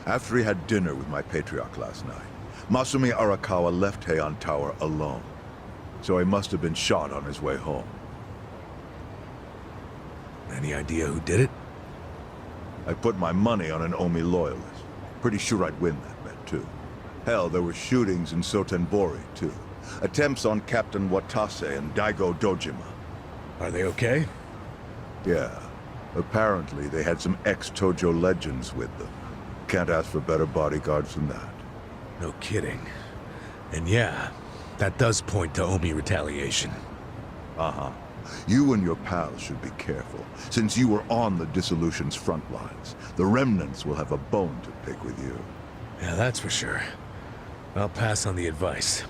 After he had dinner with my patriarch last night, Masumi Arakawa left Heian Tower alone. So he must have been shot on his way home. Any idea who did it? I put my money on an Omi loyalist. Pretty sure I'd win that bet, too. Hell, there were shootings in Sotenbori, too. Attempts on Captain Watase and Daigo Dojima. Are they okay? Yeah. Apparently, they had some ex-Tojo legends with them. Can't ask for better bodyguards than that. No kidding. And yeah, that does point to Omi retaliation. Uh-huh. You and your pals should be careful, since you were on the dissolution's front lines. The remnants will have a bone to pick with you. Yeah, that's for sure. I'll pass on the advice.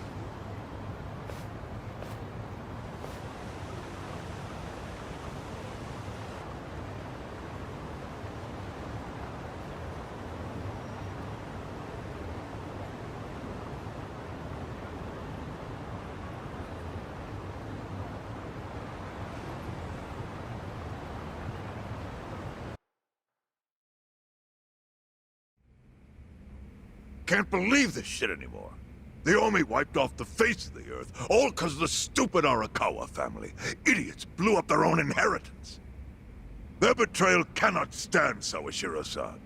Can't believe this shit anymore. The Omi wiped off the face of the earth, all because of the stupid Arakawa family. Idiots blew up their own inheritance. Their betrayal cannot stand, Sawashiro-san.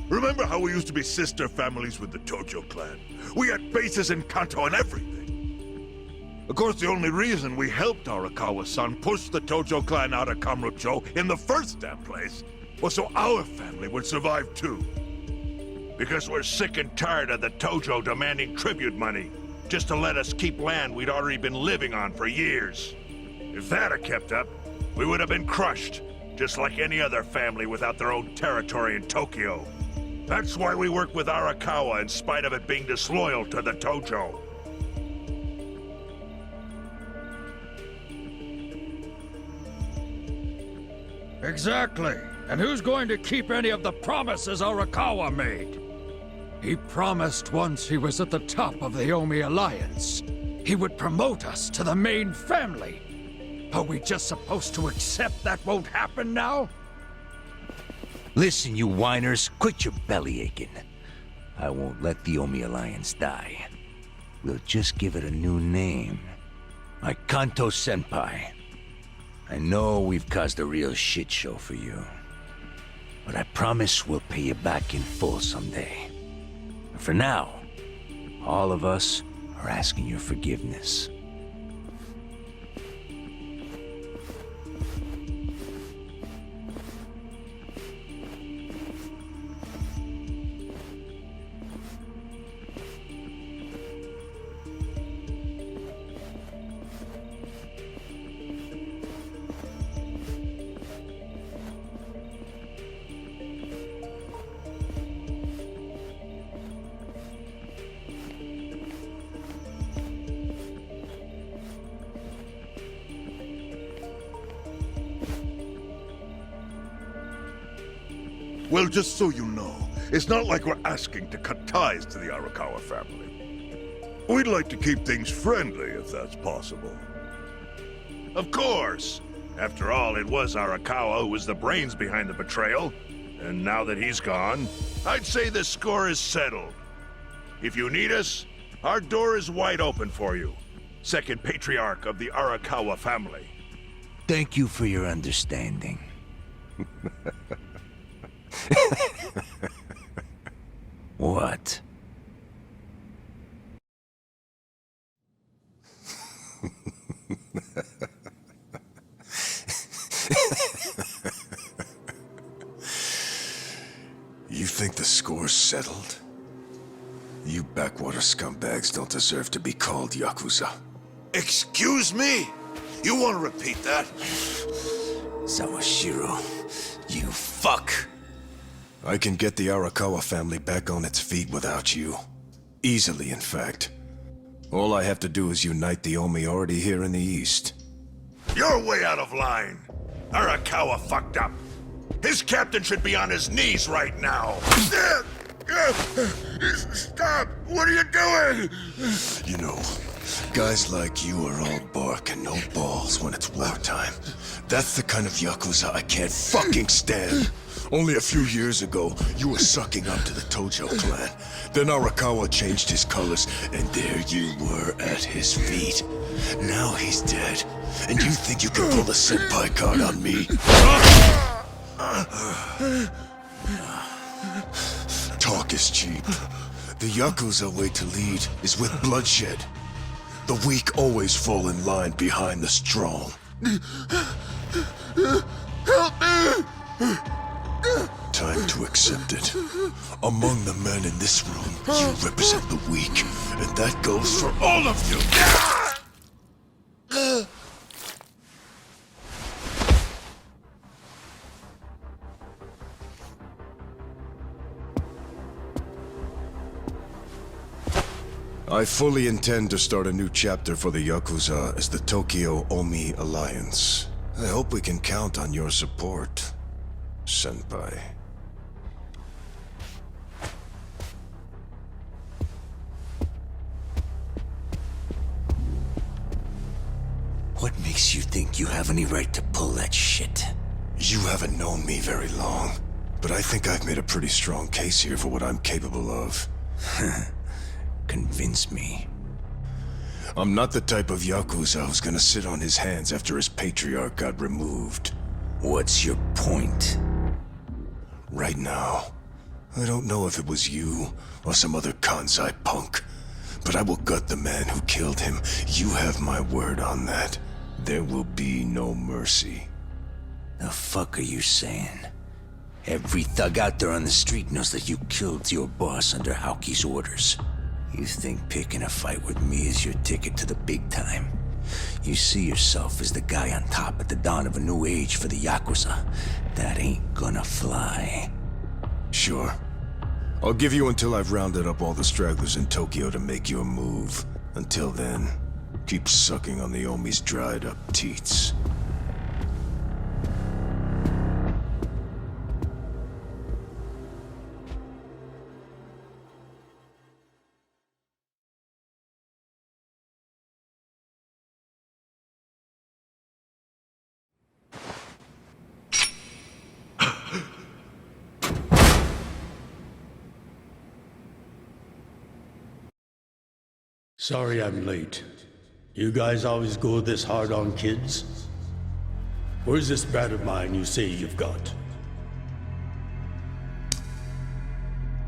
Remember how we used to be sister families with the Tojo clan? We had bases in Kanto and everything. Of course, the only reason we helped Arakawa-san push the Tojo clan out of Kamurocho in the first damn place was so our family would survive too. Because we're sick and tired of the Tojo demanding tribute money just to let us keep land we'd already been living on for years. If that had kept up, we would have been crushed, just like any other family without their own territory in Tokyo. That's why we work with Arakawa in spite of it being disloyal to the Tojo. Exactly. And who's going to keep any of the promises Arakawa made? He promised once he was at the top of the Omi Alliance, he would promote us to the main family. Are we just supposed to accept that won't happen now? Listen, you whiners, quit your belly aching. I won't let the Omi Alliance die. We'll just give it a new name. Like Kanto Senpai. I know we've caused a real shit show for you. But I promise we'll pay you back in full someday. And for now, all of us are asking your forgiveness. Well, just so you know, it's not like we're asking to cut ties to the Arakawa family. We'd like to keep things friendly, if that's possible. Of course! After all, it was Arakawa who was the brains behind the betrayal. And now that he's gone, I'd say the score is settled. If you need us, our door is wide open for you. Second patriarch of the Arakawa family. Thank you for your understanding. What? You think the score's settled? You backwater scumbags don't deserve to be called Yakuza. Excuse me? You want to repeat that? Sawashiro, you fuck! I can get the Arakawa family back on its feet without you. Easily, in fact. All I have to do is unite the Omi already here in the East. You're way out of line. Arakawa fucked up. His captain should be on his knees right now. Stop! What are you doing? You know, guys like you are all bark and no balls when it's wartime. That's the kind of Yakuza I can't fucking stand. Only a few years ago, you were sucking up to the Tojo clan. Then Arakawa changed his colors, and there you were at his feet. Now he's dead, and you think you can pull the senpai card on me? Talk is cheap. The Yakuza way to lead is with bloodshed. The weak always fall in line behind the strong. Help me! Time to accept it. Among the men in this room, you represent the weak, and that goes for all of you! I fully intend to start a new chapter for the Yakuza as the Tokyo Omi Alliance. I hope we can count on your support, Senpai. What makes you think you have any right to pull that shit? You haven't known me very long, but I think I've made a pretty strong case here for what I'm capable of. Convince me. I'm not the type of Yakuza who's gonna sit on his hands after his patriarch got removed. What's your point? Right now, I don't know if it was you or some other Kansai punk, but I will gut the man who killed him. You have my word on that. There will be no mercy. The fuck are you saying? Every thug out there on the street knows that you killed your boss under Haoki's orders. You think picking a fight with me is your ticket to the big time? You see yourself as the guy on top at the dawn of a new age for the Yakuza. That ain't gonna fly. Sure. I'll give you until I've rounded up all the stragglers in Tokyo to make your move. Until then, keep sucking on the Omi's dried up teats. Sorry I'm late. You guys always go this hard on kids? Where's this brat of mine you say you've got?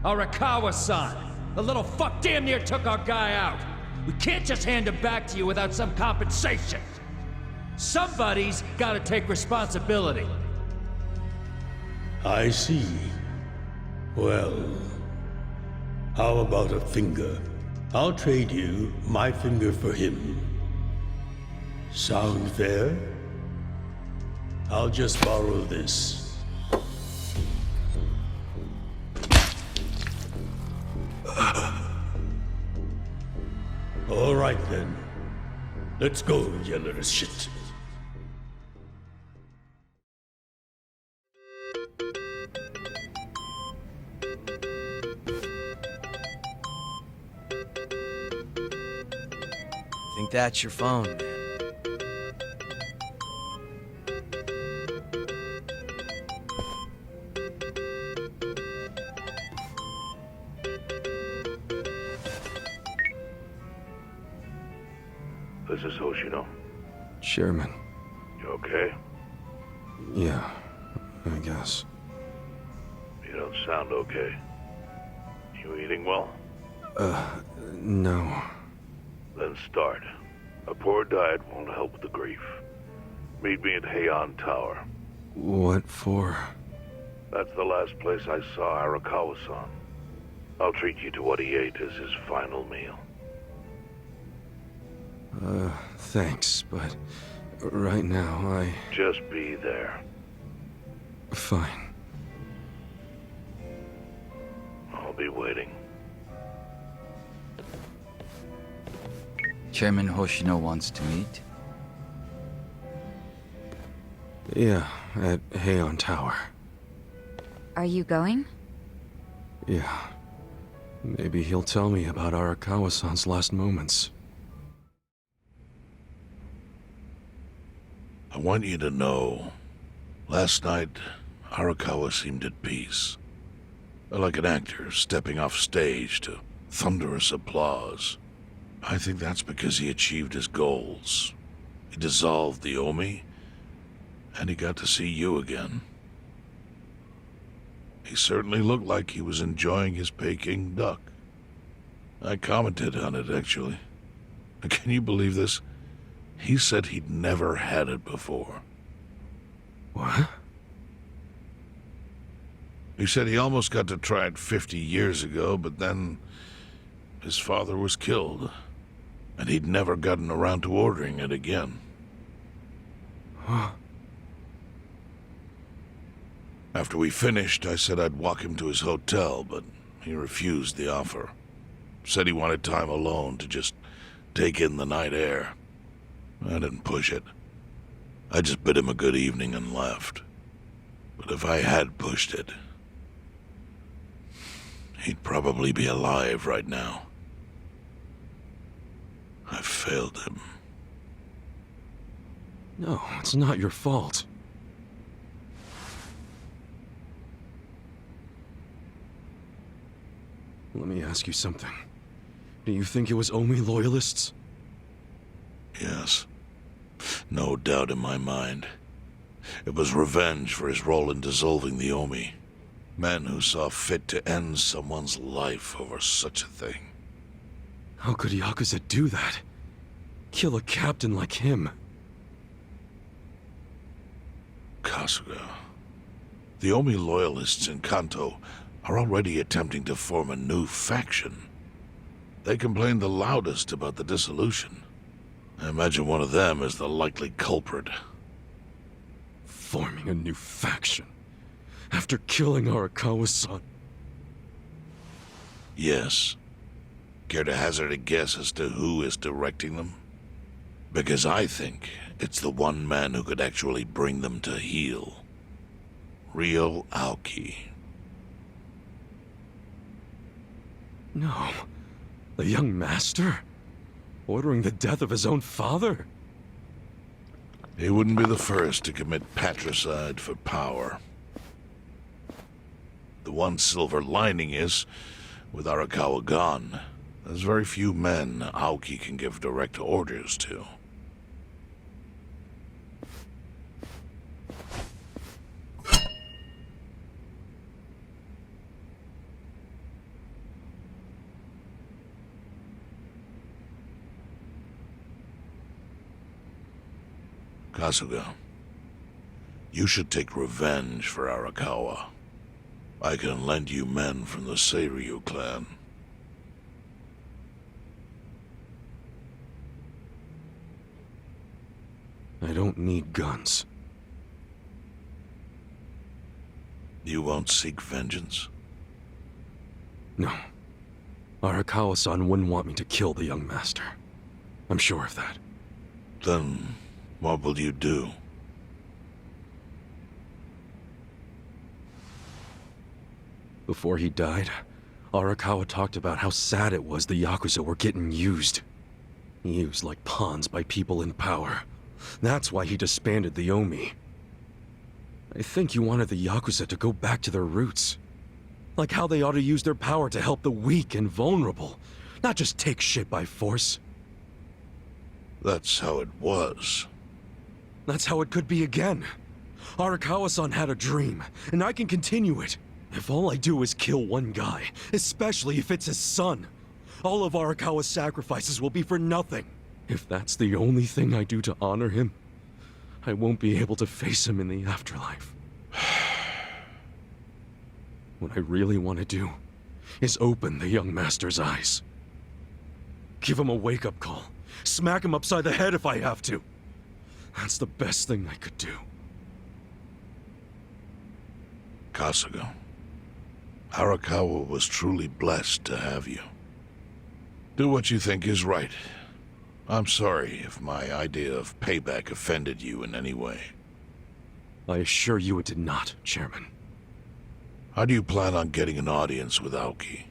Arakawa-san! The little fuck damn near took our guy out! We can't just hand him back to you without some compensation! Somebody's gotta take responsibility. I see. Well, how about a finger? I'll trade you my finger for him. Sound fair? I'll just borrow this. All right then. Let's go, you little shit. Think that's your phone, man. This is Hoshino. Sherman. You okay? Yeah, I guess. You don't sound okay. You eating well? No. Then start. A poor diet won't help with the grief. Meet me at Heian Tower. What for? That's the last place I saw Arakawa-san. I'll treat you to what he ate as his final meal. Thanks, but right now Just be there. Fine. I'll be waiting. Chairman Hoshino wants to meet. Yeah, at Heian Tower. Are you going? Yeah. Maybe he'll tell me about Arakawa-san's last moments. I want you to know, last night, Arakawa seemed at peace. Like an actor stepping off stage to thunderous applause. I think that's because he achieved his goals. He dissolved the Omi, and he got to see you again. He certainly looked like he was enjoying his Peking duck. I commented on it, actually. Can you believe this? He said he'd never had it before. What? He said he almost got to try it 50 years ago, but then his father was killed, and he'd never gotten around to ordering it again. Huh? After we finished, I said I'd walk him to his hotel, but he refused the offer. Said he wanted time alone to just take in the night air. I didn't push it. I just bid him a good evening and left. But if I had pushed it, he'd probably be alive right now. I failed him. No, it's not your fault. Let me ask you something. Do you think it was Omi loyalists? Yes. No doubt in my mind. It was revenge for his role in dissolving the Omi. Men who saw fit to end someone's life over such a thing. How could Yakuza do that? Kill a captain like him? Kasuga. The Omi loyalists in Kanto are already attempting to form a new faction. They complain the loudest about the dissolution. I imagine one of them is the likely culprit. Forming a new faction? After killing Arakawa-san? Yes. Care to hazard a guess as to who is directing them? Because I think it's the one man who could actually bring them to heel. Ryo Aoki. No. The young master? Ordering the death of his own father? He wouldn't be the first to commit patricide for power. The one silver lining is, with Arakawa gone, there's very few men Aoki can give direct orders to. Kasuga, you should take revenge for Arakawa. I can lend you men from the Seiryu clan. I don't need guns. You won't seek vengeance? No. Arakawa-san wouldn't want me to kill the young master. I'm sure of that. Then, what will you do? Before he died, Arakawa talked about how sad it was the Yakuza were getting used. Used like pawns by people in power. That's why he disbanded the Omi. I think he wanted the Yakuza to go back to their roots. Like how they ought to use their power to help the weak and vulnerable, not just take shit by force. That's how it was. That's how it could be again. Arakawa-san had a dream, and I can continue it. If all I do is kill one guy, especially if it's his son, all of Arakawa's sacrifices will be for nothing. If that's the only thing I do to honor him, I won't be able to face him in the afterlife. What I really want to do is open the young master's eyes. Give him a wake-up call. Smack him upside the head if I have to. That's the best thing I could do. Kasuga, Arakawa was truly blessed to have you. Do what you think is right. I'm sorry if my idea of payback offended you in any way. I assure you it did not, Chairman. How do you plan on getting an audience with Aoki?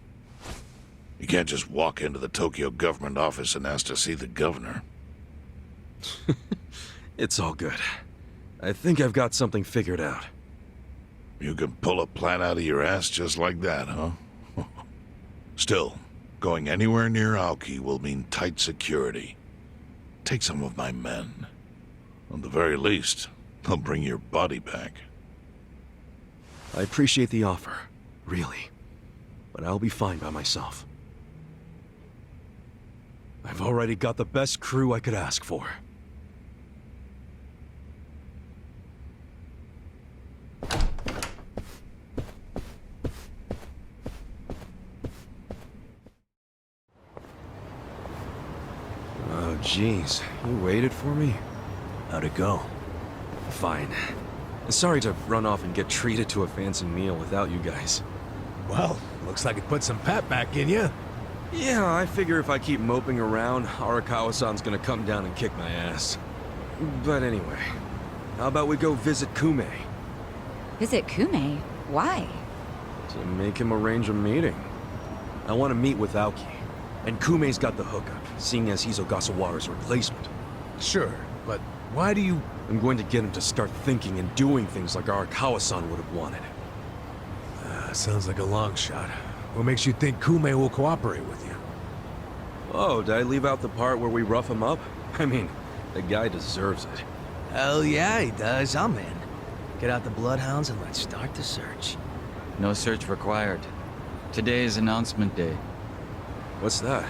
You can't just walk into the Tokyo government office and ask to see the governor. It's all good. I think I've got something figured out. You can pull a plan out of your ass just like that, huh? Still, going anywhere near Aoki will mean tight security. Take some of my men. At the very least, they'll bring your body back. I appreciate the offer, really. But I'll be fine by myself. I've already got the best crew I could ask for. Oh, jeez. You waited for me? How'd it go? Fine. Sorry to run off and get treated to a fancy meal without you guys. Well, looks like it put some pep back in you. Yeah, I figure if I keep moping around, Arakawa-san's gonna come down and kick my ass. But anyway, how about we go visit Kume? Visit Kume? Why? To make him arrange a meeting. I want to meet with Aoki. And Kume's got the hookup, seeing as he's Ogasawara's replacement. Sure, but why do you... I'm going to get him to start thinking and doing things like Arakawa-san would have wanted. Sounds like a long shot. What makes you think Kume will cooperate with you? Oh, did I leave out the part where we rough him up? I mean, the guy deserves it. Hell yeah, he does. I'm in. Get out the bloodhounds and let's start the search. No search required. Today is announcement day. What's that?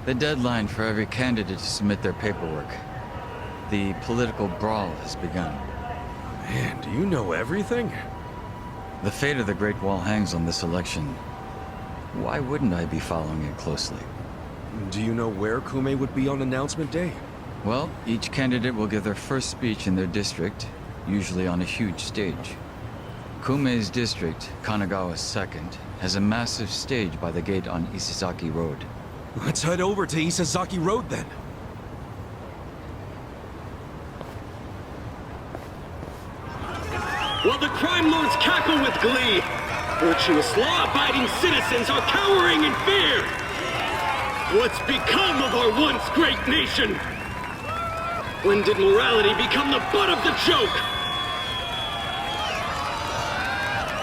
The deadline for every candidate to submit their paperwork. The political brawl has begun. Man, do you know everything? The fate of the Great Wall hangs on this election. Why wouldn't I be following it closely? Do you know where Kume would be on announcement day? Well, each candidate will give their first speech in their district, usually on a huge stage. Kume's district, Kanagawa's second, has a massive stage by the gate on Isizaki Road. Let's head over to Isizaki Road then. While the crime lords cackle with glee, virtuous law-abiding citizens are cowering in fear. What's become of our once great nation? When did morality become the butt of the joke?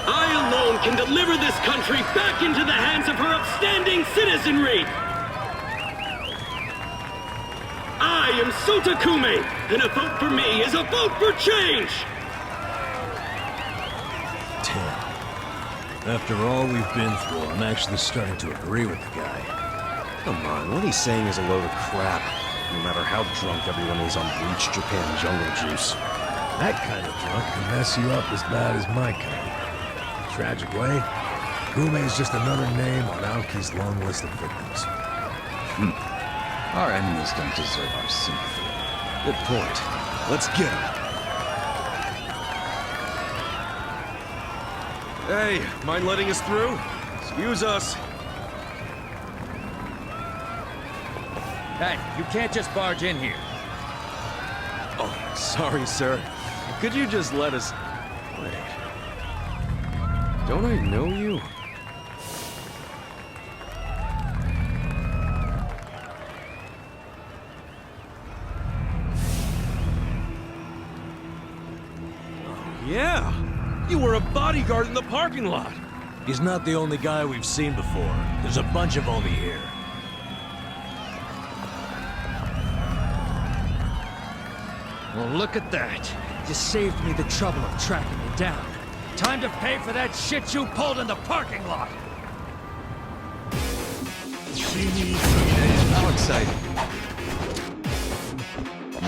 I alone can deliver this country back into the hands of her upstanding citizenry. I am Sota Kume, and a vote for me is a vote for change. After all we've been through, I'm actually starting to agree with the guy. Come on, what he's saying is a load of crap. No matter how drunk everyone is on bleach Japan jungle juice. That kind of drunk can mess you up as bad as my kind. Tragic way, Kume is just another name on Aoki's long list of victims. Our enemies don't deserve our sympathy. Good point. Let's get him. Hey, mind letting us through? Excuse us. Hey, you can't just barge in here. Oh, sorry, sir. Could you just let us... Wait. Don't I know you? Oh, yeah! You were a bodyguard in the parking lot! He's not the only guy we've seen before. There's a bunch of them here. Well, look at that. You saved me the trouble of tracking you down. Time to pay for that shit you pulled in the parking lot! How exciting.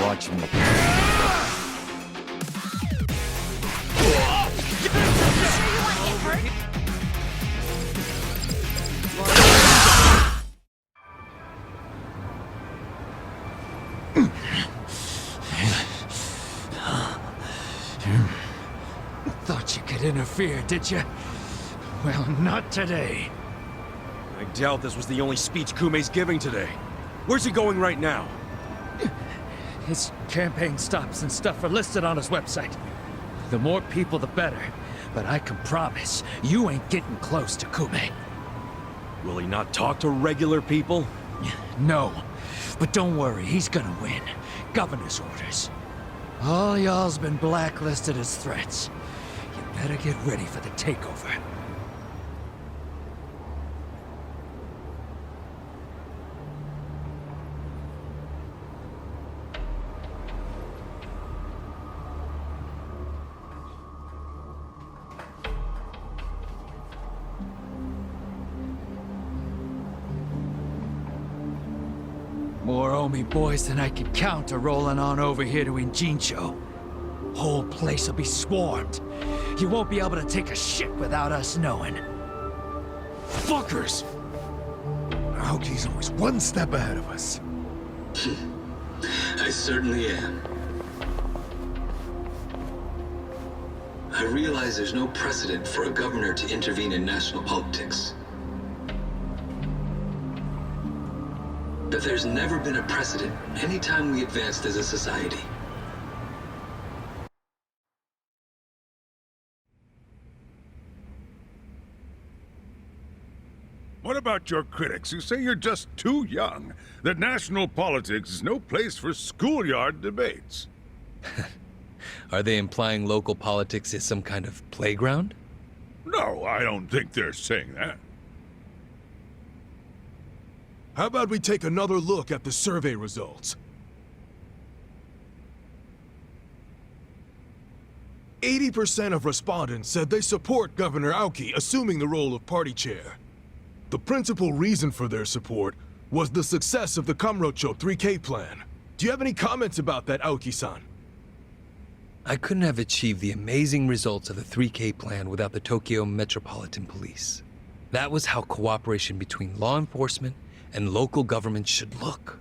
Watch me. Thought you could interfere, did you? Well, not today. I doubt this was the only speech Kume's giving today. Where's he going right now? His campaign stops and stuff are listed on his website. The more people, the better. but I can promise you ain't getting close to Kume. Will he not talk to regular people? No, but don't worry, he's gonna win. Governor's orders. All y'all's been blacklisted as threats. You better get ready for the takeover. More Omi boys than I can count are rolling on over here to Injincho. Whole place will be swarmed. You won't be able to take a shit without us knowing. Fuckers! Aoki's always one step ahead of us. I certainly am. I realize there's no precedent for a governor to intervene in national politics. But there's never been a precedent anytime we advanced as a society. What about your critics who say you're just too young? That national politics is no place for schoolyard debates? Are they implying local politics is some kind of playground? No, I don't think they're saying that. How about we take another look at the survey results? 80% of respondents said they support Governor Aoki assuming the role of party chair. The principal reason for their support was the success of the Kamurocho 3K plan. Do you have any comments about that, Aoki-san? I couldn't have achieved the amazing results of the 3K plan without the Tokyo Metropolitan Police. That was how cooperation between law enforcement and local government should look.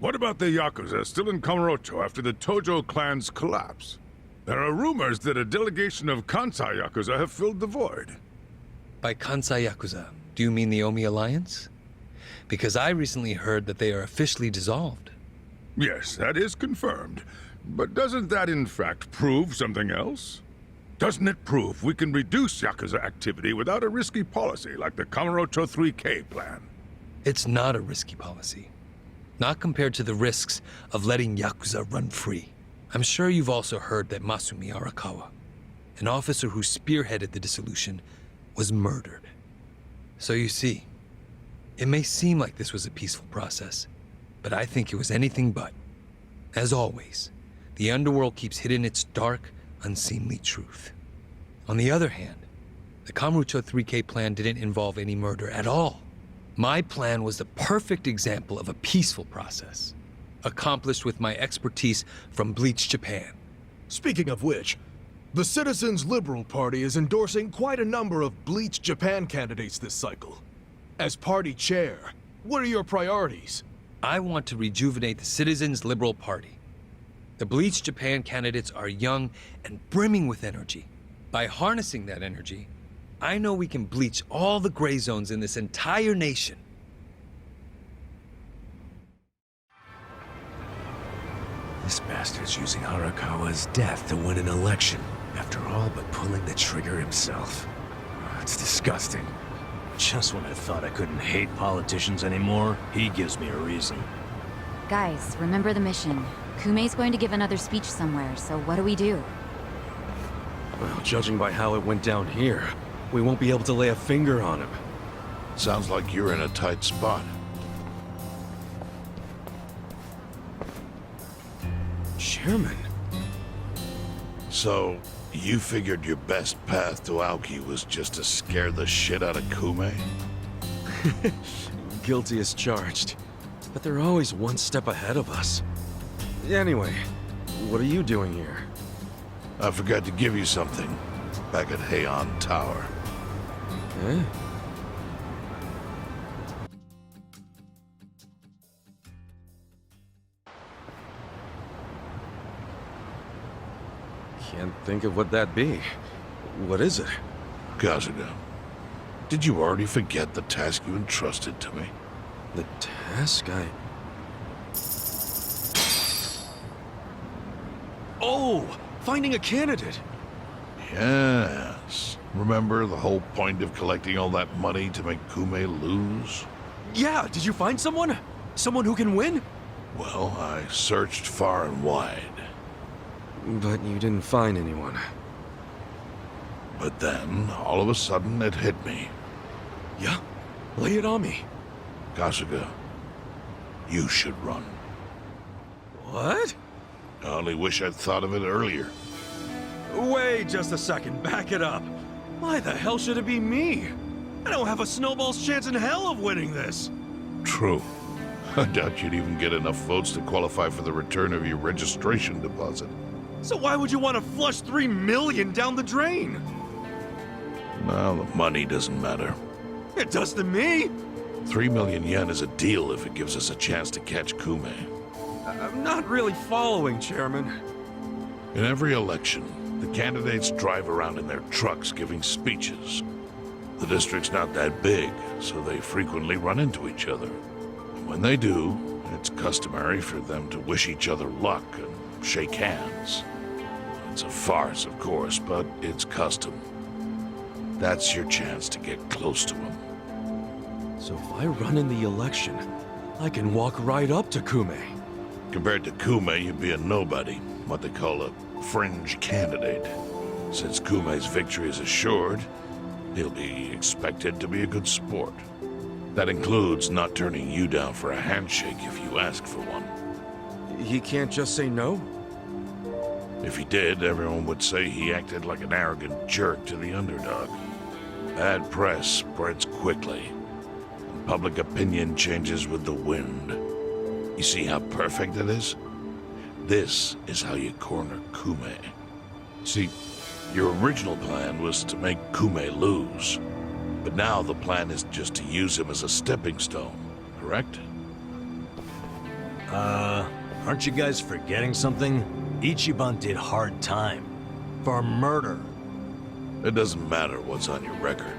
What about the Yakuza still in Kamurocho after the Tojo clan's collapse? There are rumors that a delegation of Kansai Yakuza have filled the void. By Kansai Yakuza, do you mean the Omi Alliance? Because I recently heard that they are officially dissolved. Yes, that is confirmed. But doesn't that in fact prove something else? Doesn't it prove we can reduce Yakuza activity without a risky policy like the Kamurocho 3K plan? It's not a risky policy. Not compared to the risks of letting Yakuza run free. I'm sure you've also heard that Masumi Arakawa, an officer who spearheaded the dissolution, was murdered. So you see, it may seem like this was a peaceful process, but I think it was anything but. As always, the underworld keeps hidden its dark, unseemly truth. On the other hand, the Kamurocho 3K plan didn't involve any murder at all. My plan was the perfect example of a peaceful process, accomplished with my expertise from Bleach Japan. Speaking of which, the Citizens Liberal Party is endorsing quite a number of Bleach Japan candidates this cycle. As party chair, what are your priorities? I want to rejuvenate the Citizens Liberal Party. The Bleach Japan candidates are young and brimming with energy. By harnessing that energy, I know we can bleach all the gray zones in this entire nation. This bastard's using Arakawa's death to win an election, after all but pulling the trigger himself. It's disgusting. Just when I thought I couldn't hate politicians anymore, he gives me a reason. Guys, remember the mission. Kume's going to give another speech somewhere, so what do we do? Well, judging by how it went down here, we won't be able to lay a finger on him. Sounds like you're in a tight spot. Chairman? So, you figured your best path to Aoki was just to scare the shit out of Kume? Guilty as charged. But they're always one step ahead of us. Anyway, what are you doing here? I forgot to give you something back at Heian Tower. Eh? Can't think of what that'd be. What is it? Kazuga, did you already forget the task you entrusted to me? The task Oh! Finding a candidate! Yes. Remember the whole point of collecting all that money to make Kume lose? Yeah, did you find someone? Someone who can win? Well, I searched far and wide. But you didn't find anyone. But then, all of a sudden, it hit me. Yeah? Lay it on me. Kasuga, you should run. What? I only wish I'd thought of it earlier. Wait just a second, back it up. Why the hell should it be me? I don't have a snowball's chance in hell of winning this. True. I doubt you'd even get enough votes to qualify for the return of your registration deposit. So why would you want to flush 3 million down the drain? Well, the money doesn't matter. It does to me. 3 million yen is a deal if it gives us a chance to catch Kume. I'm not really following, Chairman. In every election, the candidates drive around in their trucks giving speeches. The district's not that big, so they frequently run into each other. And when they do, it's customary for them to wish each other luck and shake hands. It's a farce, of course, but it's custom. That's your chance to get close to him. So if I run in the election, I can walk right up to Kume. Compared to Kume, you'd be a nobody, what they call a fringe candidate. Since Kume's victory is assured, he'll be expected to be a good sport. That includes not turning you down for a handshake if you ask for one. He can't just say no? If he did, everyone would say he acted like an arrogant jerk to the underdog. Bad press spreads quickly, and public opinion changes with the wind. You see how perfect it is? This is how you corner Kume. See, your original plan was to make Kume lose, but now the plan is just to use him as a stepping stone, correct? Aren't you guys forgetting something? Ichiban did hard time. For murder. It doesn't matter what's on your record.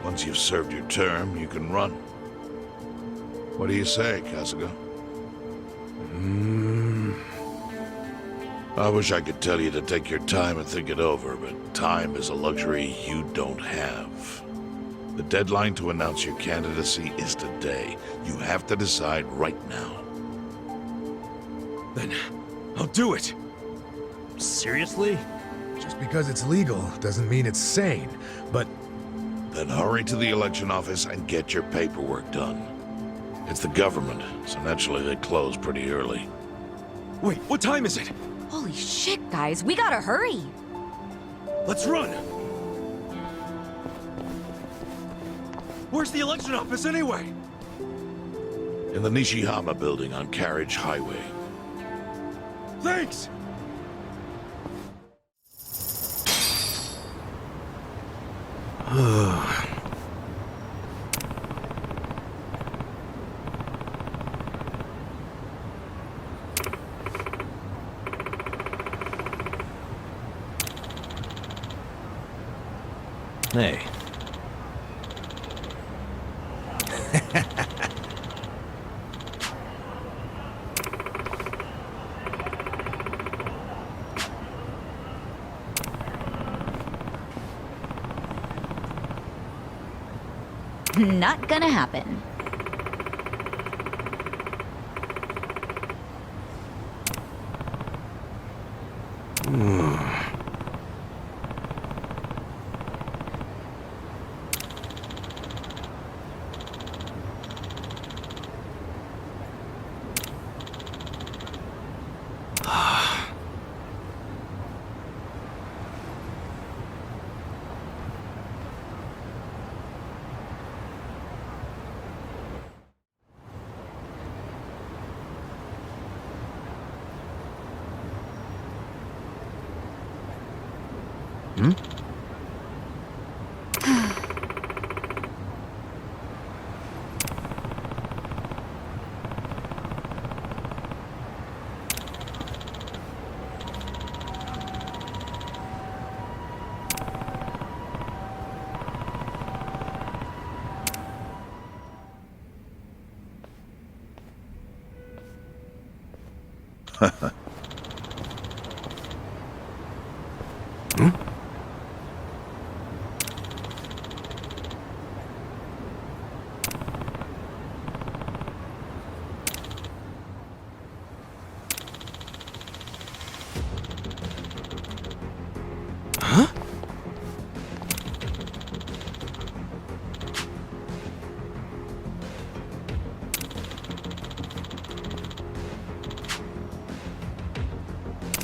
Once you've served your term, you can run. What do you say, Kasuga? I wish I could tell you to take your time and think it over, but time is a luxury you don't have. The deadline to announce your candidacy is today. You have to decide right now. Then I'll do it. Seriously? Just because it's legal doesn't mean it's sane, but... Then hurry to the election office and get your paperwork done. It's the government, so naturally they close pretty early. Wait, what time is it? Holy shit, guys, we gotta hurry! Let's run! Where's the election office anyway? In the Nishihama building on Carriage Highway. Thanks! Hey. Not gonna happen.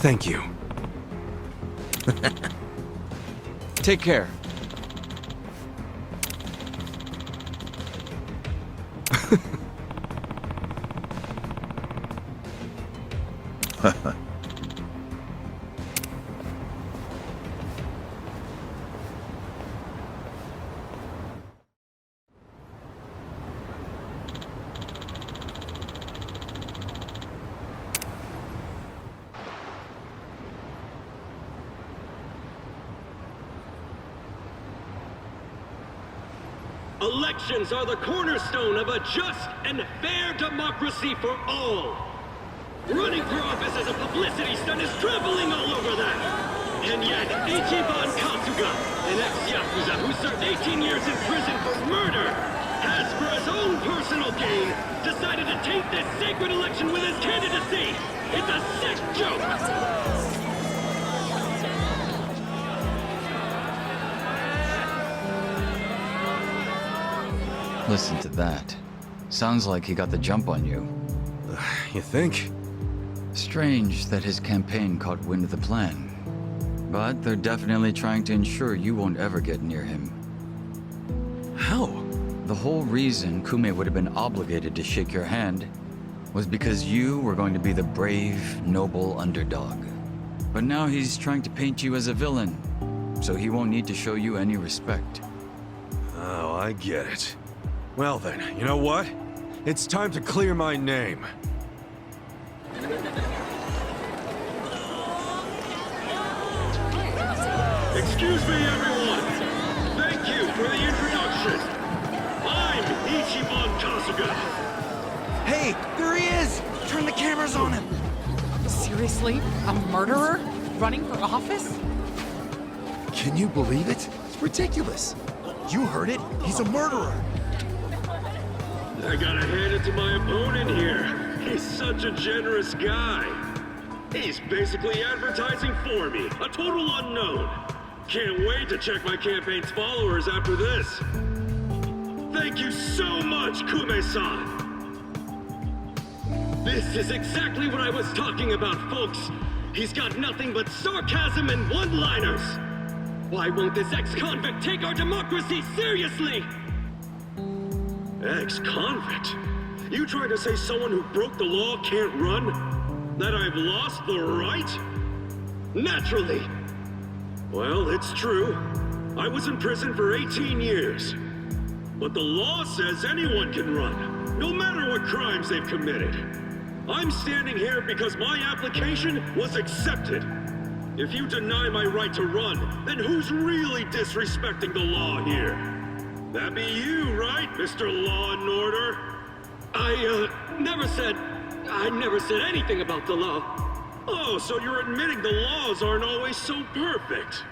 Thank you. Take care. Elections are the cornerstone of a just and fair democracy for all. Running for office as a publicity stunt is traveling all over that. And yet, Ichiban Kasuga, an ex-Yakuza who served 18 years in prison for murder, has, for his own personal gain, decided to taint this sacred election with his candidacy. It's a sick joke. Listen to that. Sounds like he got the jump on you. You think? Strange that his campaign caught wind of the plan. But they're definitely trying to ensure you won't ever get near him. How? The whole reason Kume would have been obligated to shake your hand was because you were going to be the brave, noble underdog. But now he's trying to paint you as a villain, so he won't need to show you any respect. Oh, I get it. Well then, you know what? It's time to clear my name. Excuse me, everyone. Thank you for the introduction. I'm Ichiban Kasuga. Hey, there he is! Turn the cameras on him! Seriously? A murderer? Running for office? Can you believe it? It's ridiculous. You heard it. He's a murderer. I gotta hand it to my opponent here. He's such a generous guy. He's basically advertising for me, a total unknown. Can't wait to check my campaign's followers after this. Thank you so much, Kume-san. This is exactly what I was talking about, folks. He's got nothing but sarcasm and one-liners. Why won't this ex-convict take our democracy seriously? Ex-convict? You trying to say someone who broke the law can't run? That I've lost the right? Naturally. Well, it's true. I was in prison for 18 years. But the law says anyone can run, no matter what crimes they've committed. I'm standing here because my application was accepted. If you deny my right to run, then who's really disrespecting the law here? That'd be you, right, Mr. Law and Order? I never said anything about the law. Oh, so you're admitting the laws aren't always so perfect.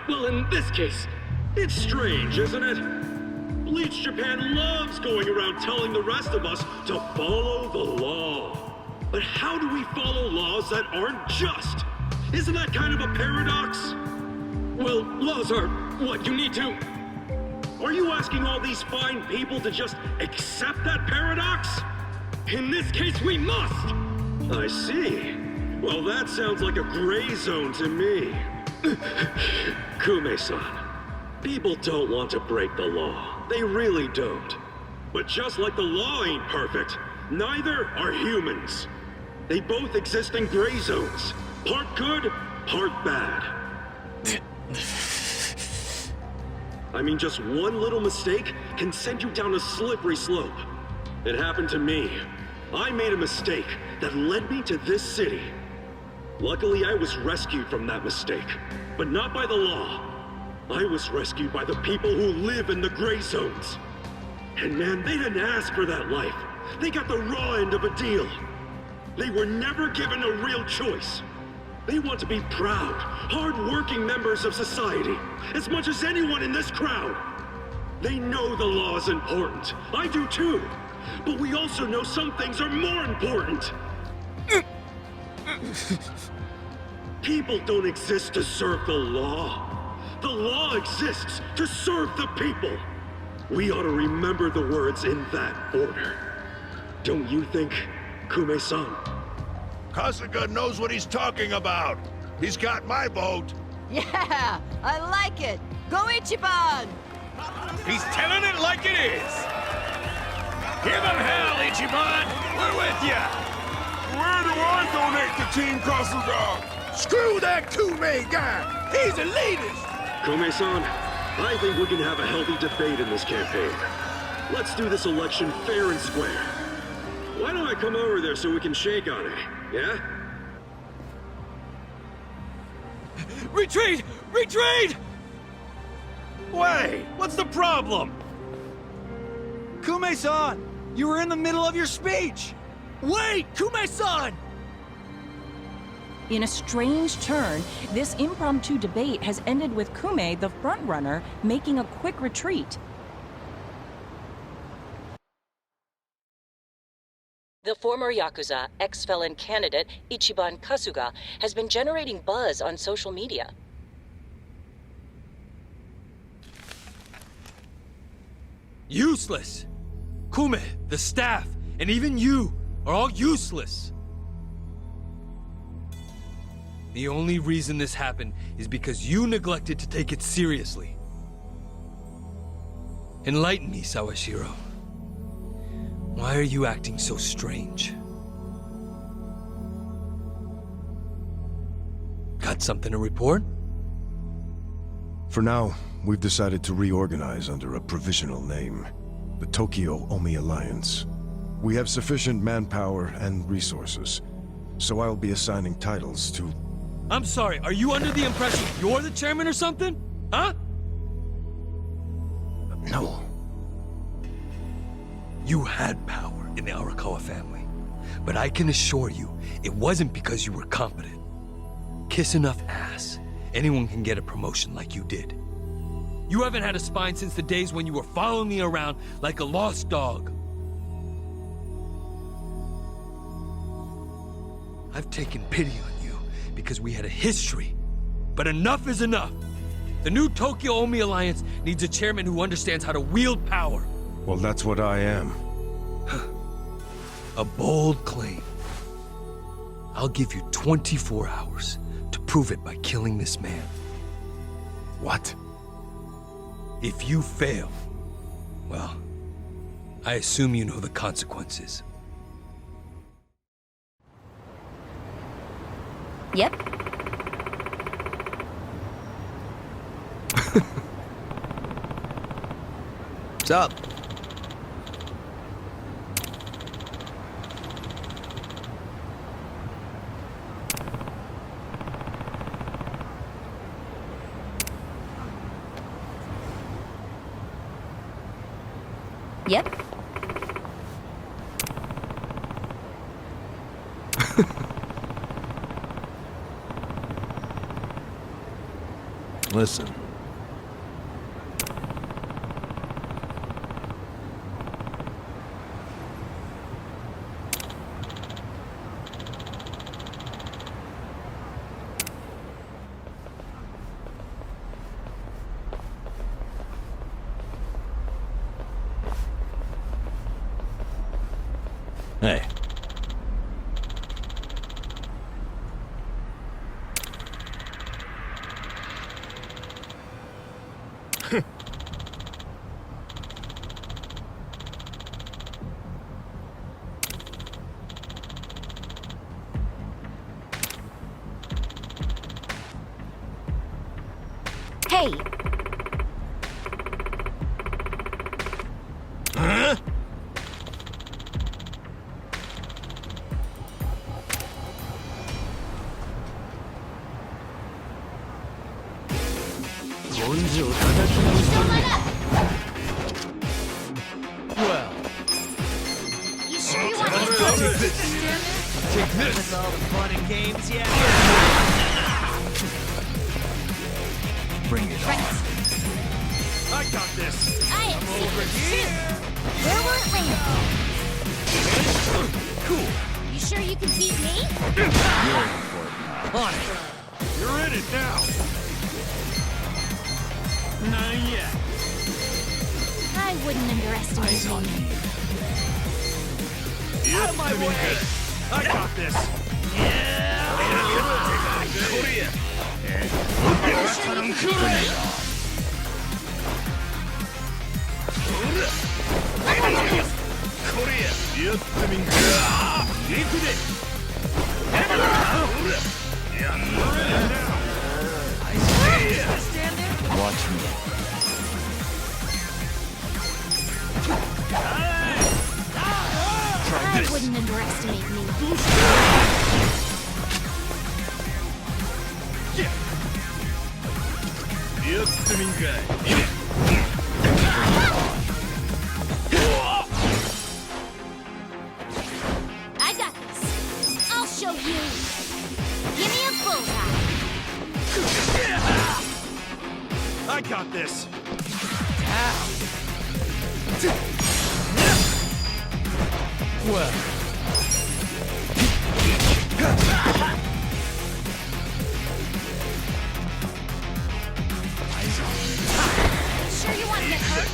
Well, in this case, it's strange, isn't it? Bleach Japan loves going around telling the rest of us to follow the law. But how do we follow laws that aren't just? Isn't that kind of a paradox? Well, laws are what you need to... Are you asking all these fine people to just accept that paradox? In this case, we must! I see. Well, that sounds like a gray zone to me. Kume-san, people don't want to break the law. They really don't. But just like the law ain't perfect, neither are humans. They both exist in gray zones. Part good, part bad. I mean, just one little mistake can send you down a slippery slope. It happened to me. I made a mistake that led me to this city. Luckily, I was rescued from that mistake, but not by the law. I was rescued by the people who live in the gray zones. And man, they didn't ask for that life. They got the raw end of a deal. They were never given a real choice. They want to be proud, hard-working members of society, as much as anyone in this crowd. They know the law is important. I do too. But we also know some things are more important. People don't exist to serve the law. The law exists to serve the people. We ought to remember the words in that order. Don't you think, Kume-san? Kasuga knows what he's talking about. He's got my vote. Yeah, I like it. Go Ichiban! He's telling it like it is. Give him hell, Ichiban. We're with ya. Where do I donate to Team Kasuga? Screw that Kume guy! He's a elitist! Kume-san, I think we can have a healthy debate in this campaign. Let's do this election fair and square. Why don't I come over there so we can shake on it, yeah? Retreat! Retreat! Wait, what's the problem? Kume-san, you were in the middle of your speech. Wait, Kume-san! In a strange turn, this impromptu debate has ended with Kume, the frontrunner, making a quick retreat. The former Yakuza, ex-felon candidate Ichiban Kasuga has been generating buzz on social media. Useless! Kume, the staff, and even you are all useless! The only reason this happened is because you neglected to take it seriously. Enlighten me, Sawashiro. Why are you acting so strange? Got something to report? For now, we've decided to reorganize under a provisional name. The Tokyo Omi Alliance. We have sufficient manpower and resources, so I'll be assigning titles to... I'm sorry, are you under the impression you're the chairman or something? Huh? No. You had power in the Arakawa family, but I can assure you, it wasn't because you were competent. Kiss enough ass, anyone can get a promotion like you did. You haven't had a spine since the days when you were following me around like a lost dog. I've taken pity on you because we had a history, but enough is enough. The new Tokyo Omi Alliance needs a chairman who understands how to wield power. Well, that's what I am. A bold claim. I'll give you 24 hours to prove it by killing this man. What? If you fail, well, I assume you know the consequences. Yep. What's up? Yep. Listen. Hey. Hey! Huh? Well. You sure you want to go to this? Take this. With all the fun and games, yeah. Bring it on. I got this. I am over here. Where weren't we? Cool. You sure you can beat me? You're in for it. On it. You're in it now. Not yet. I wouldn't underestimate Eyes on you. me. Out of my way. I got this. Watch me. I wouldn't underestimate me. I got this. I'll show you. Give me a bullseye. I got this. Well, Sure you want to get hurt?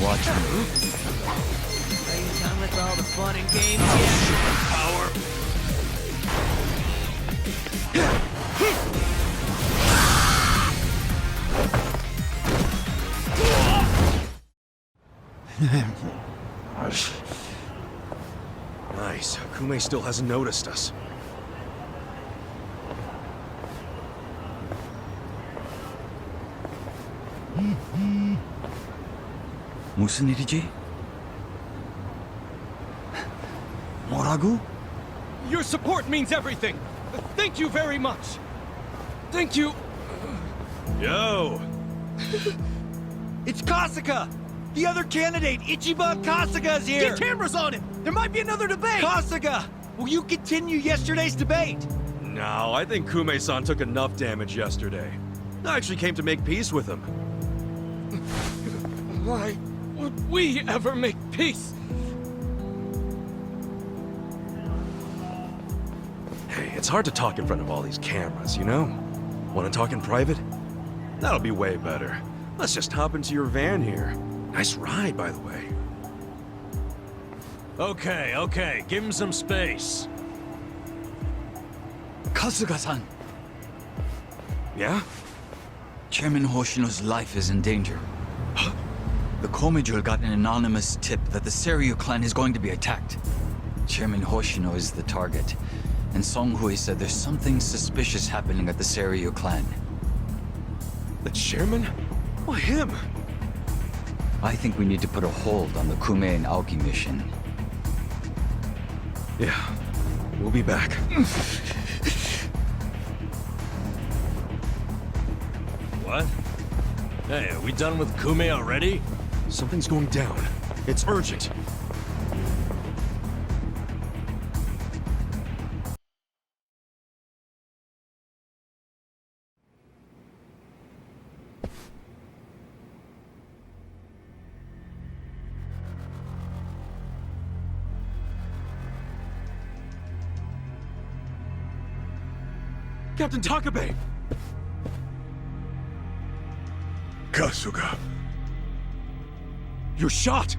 Watch me. Are you done with all the fun and games yet? Nice. Kume still hasn't noticed us. 무슨 일이지? 뭐라고? Your support means everything. Thank you very much. Thank you. Yo! It's Kasuga! The other candidate, Ichiban Kasuga's here! Get cameras on him! There might be another debate! Kasuga! Will you continue yesterday's debate? No, I think Kume-san took enough damage yesterday. I actually came to make peace with him. Why would we ever make peace? Hey, it's hard to talk in front of all these cameras, you know? Want to talk in private? That'll be way better. Let's just hop into your van here. Nice ride, by the way. Okay, give him some space. Kasuga-san, Yeah? Chairman Hoshino's life is in danger. The Komijul got an anonymous tip that the Seiryu clan is going to be attacked. Chairman Hoshino is the target, and Song Hui said there's something suspicious happening at the Seiryu clan. The chairman? Why him? I think we need to put a hold on the Kume and Aoki mission. Yeah, we'll be back. What? Hey, are we done with Kume already? Something's going down. It's urgent. Captain Takabe! Kasuga. You're shot!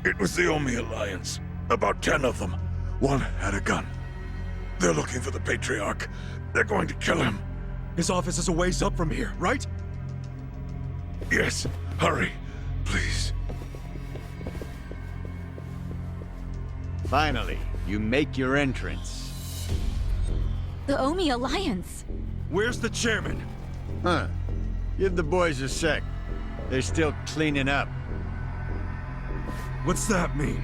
It was the Omi Alliance. About 10 of them. One had a gun. They're looking for the Patriarch. They're going to kill him. His office is a ways up from here, right? Yes. Hurry. Please. Finally, you make your entrance. The Omi Alliance. Where's the chairman? Huh. Give the boys a sec. They're still cleaning up. What's that mean?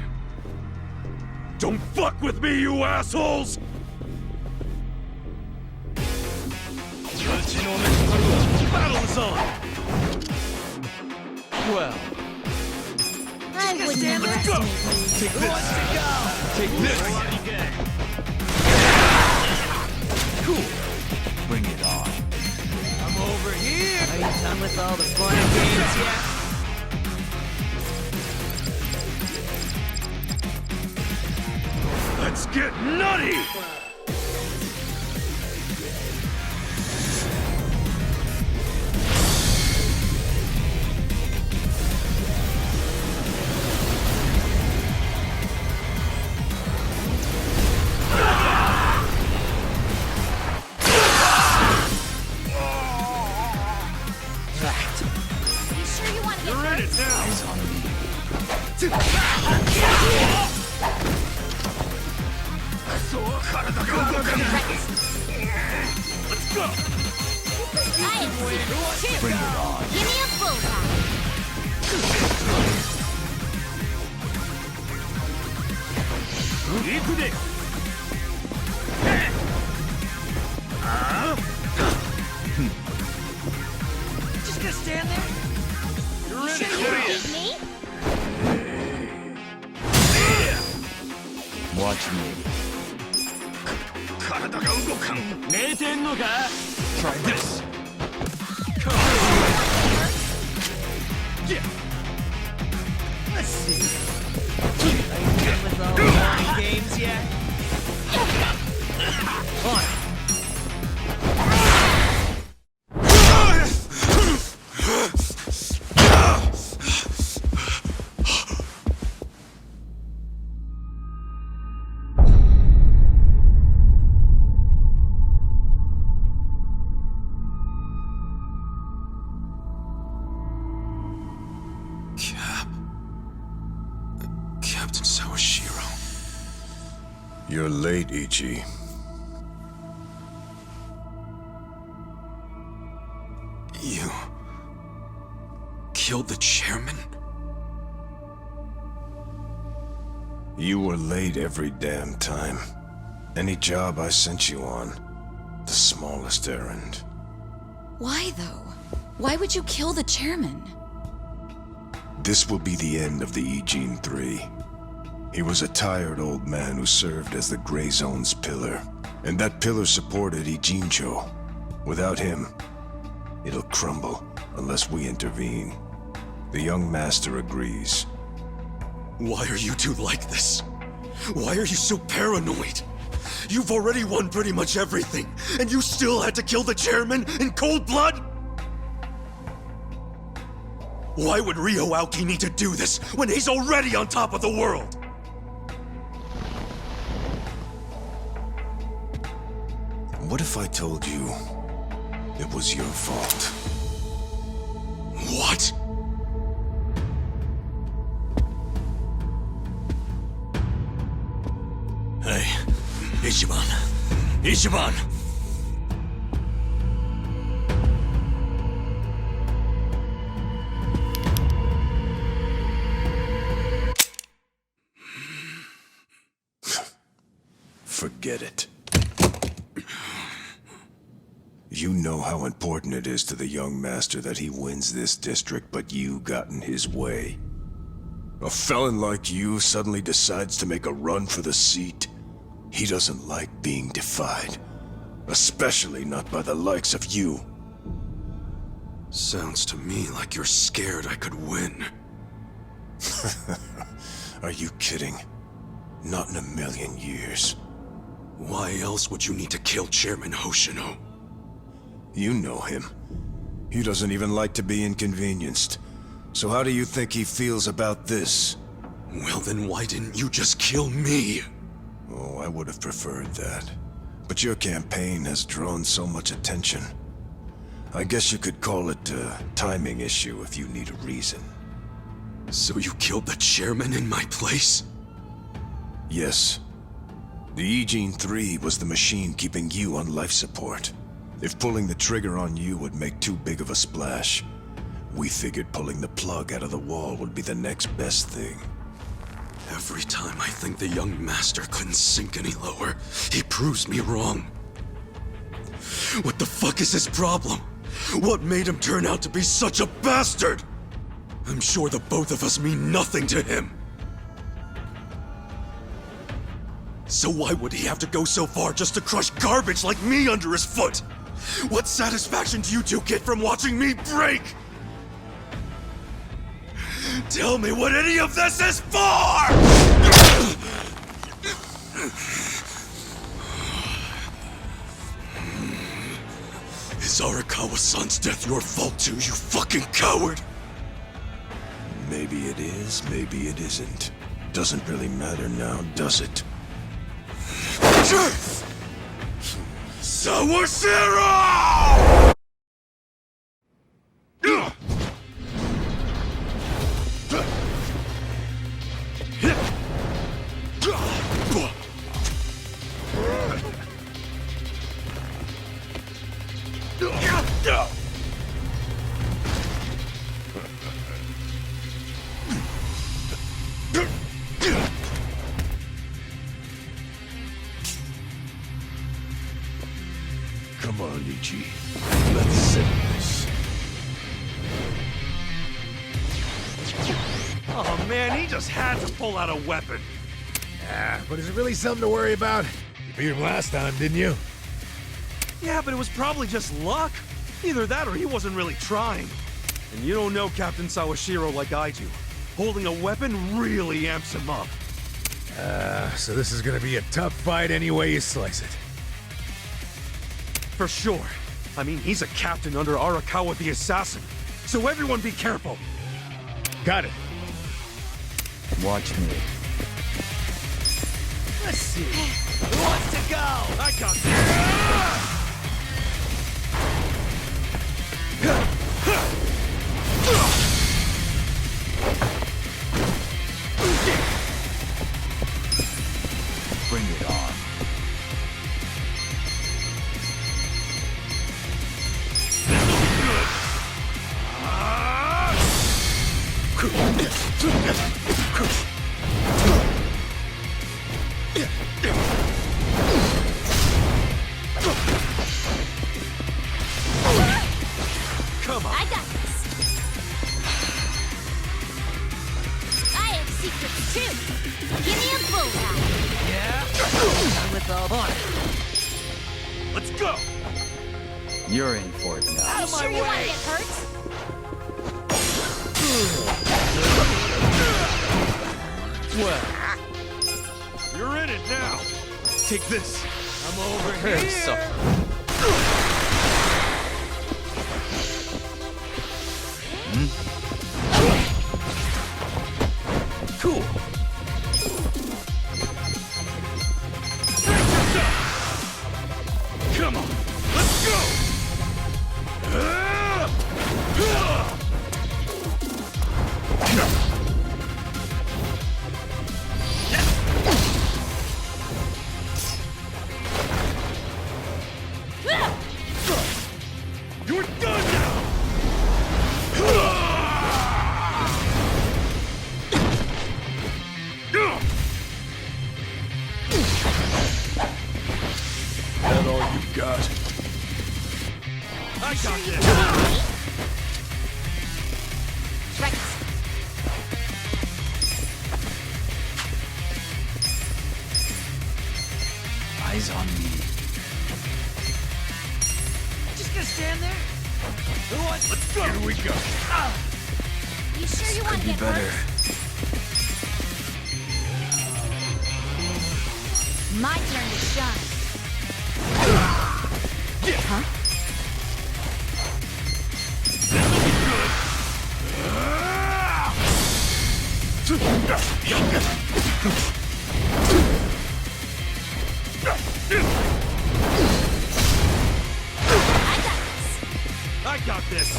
Don't fuck with me, you assholes! Battle is on! Well, I wouldn't underestimate me. Take this. Take this! cool. Bring it on. I'm over here! Are you done with all the fun and games yet? Let's get nutty! Let's go! Bring it on. Give me a bullseye. Just gonna stand there? You're You in sure it, you don't Korea. need me? Watch me. 体が動かん。寝てんのか Try this. Let's see. Are you done with all the morning games yet? Fine. Captain Sawashiro. You're late, Ichi. You... killed the chairman? You were late every damn time. Any job I sent you on, the smallest errand. Why, though? Why would you kill the chairman? This will be the end of the E-Gene 3. He was a tired old man who served as the Gray Zone's pillar. And that pillar supported Ijincho. Without him, it'll crumble unless we intervene. The young master agrees. Why are you two like this? Why are you so paranoid? You've already won pretty much everything, and you still had to kill the chairman in cold blood? Why would Ryo Aoki need to do this when he's already on top of the world? What if I told you it was your fault? What? Hey, Ichiban. Ichiban! Forget it. You know how important it is to the young master that he wins this district, but you got in his way. A felon like you suddenly decides to make a run for the seat. He doesn't like being defied. Especially not by the likes of you. Sounds to me like you're scared I could win. Are you kidding? Not in a million years. Why else would you need to kill Chairman Hoshino? You know him. He doesn't even like to be inconvenienced. So how do you think he feels about this? Well, then why didn't you just kill me? Oh, I would have preferred that. But your campaign has drawn so much attention. I guess you could call it a timing issue if you need a reason. So you killed the chairman in my place? Yes. The E-Gene 3 was the machine keeping you on life support. If pulling the trigger on you would make too big of a splash, we figured pulling the plug out of the wall would be the next best thing. Every time I think the young master couldn't sink any lower, he proves me wrong. What the fuck is his problem? What made him turn out to be such a bastard? I'm sure the both of us mean nothing to him. So why would he have to go so far just to crush garbage like me under his foot? What satisfaction do you two get from watching me break? Tell me what any of this is for! Is Arakawa-san's death your fault too, you fucking coward? Maybe it is, maybe it isn't. Doesn't really matter now, does it? Sawashiro! on, Ichi. Let's settle this. Oh man, he just had to pull out a weapon. Ah, but is it really something to worry about? You beat him last time, didn't you? Yeah, but it was probably just luck. Either that or he wasn't really trying. And you don't know Captain Sawashiro like I do. Holding a weapon really amps him up. So this is gonna be a tough fight any way you slice it. For sure. I mean, he's a captain under Arakawa the Assassin. So everyone be careful. Got it. Watch me. Let's see. Who wants to go? I got this. Bring it on. Come on. I got this. I have secrets too. Give me a bullseye. Yeah? Done with all on. Let's go. You're in for it now. You sure you want to get hurt? Well, you're in it now. Take this. I'm over here. Cool. Come on, let's go! You're done now! That all you got? I got this! Right. Eyes on me. Just gonna stand there? Who wants? Let's go! Here we go! You sure you want Could to be get better. hurt? My turn to shine. Huh? I got this!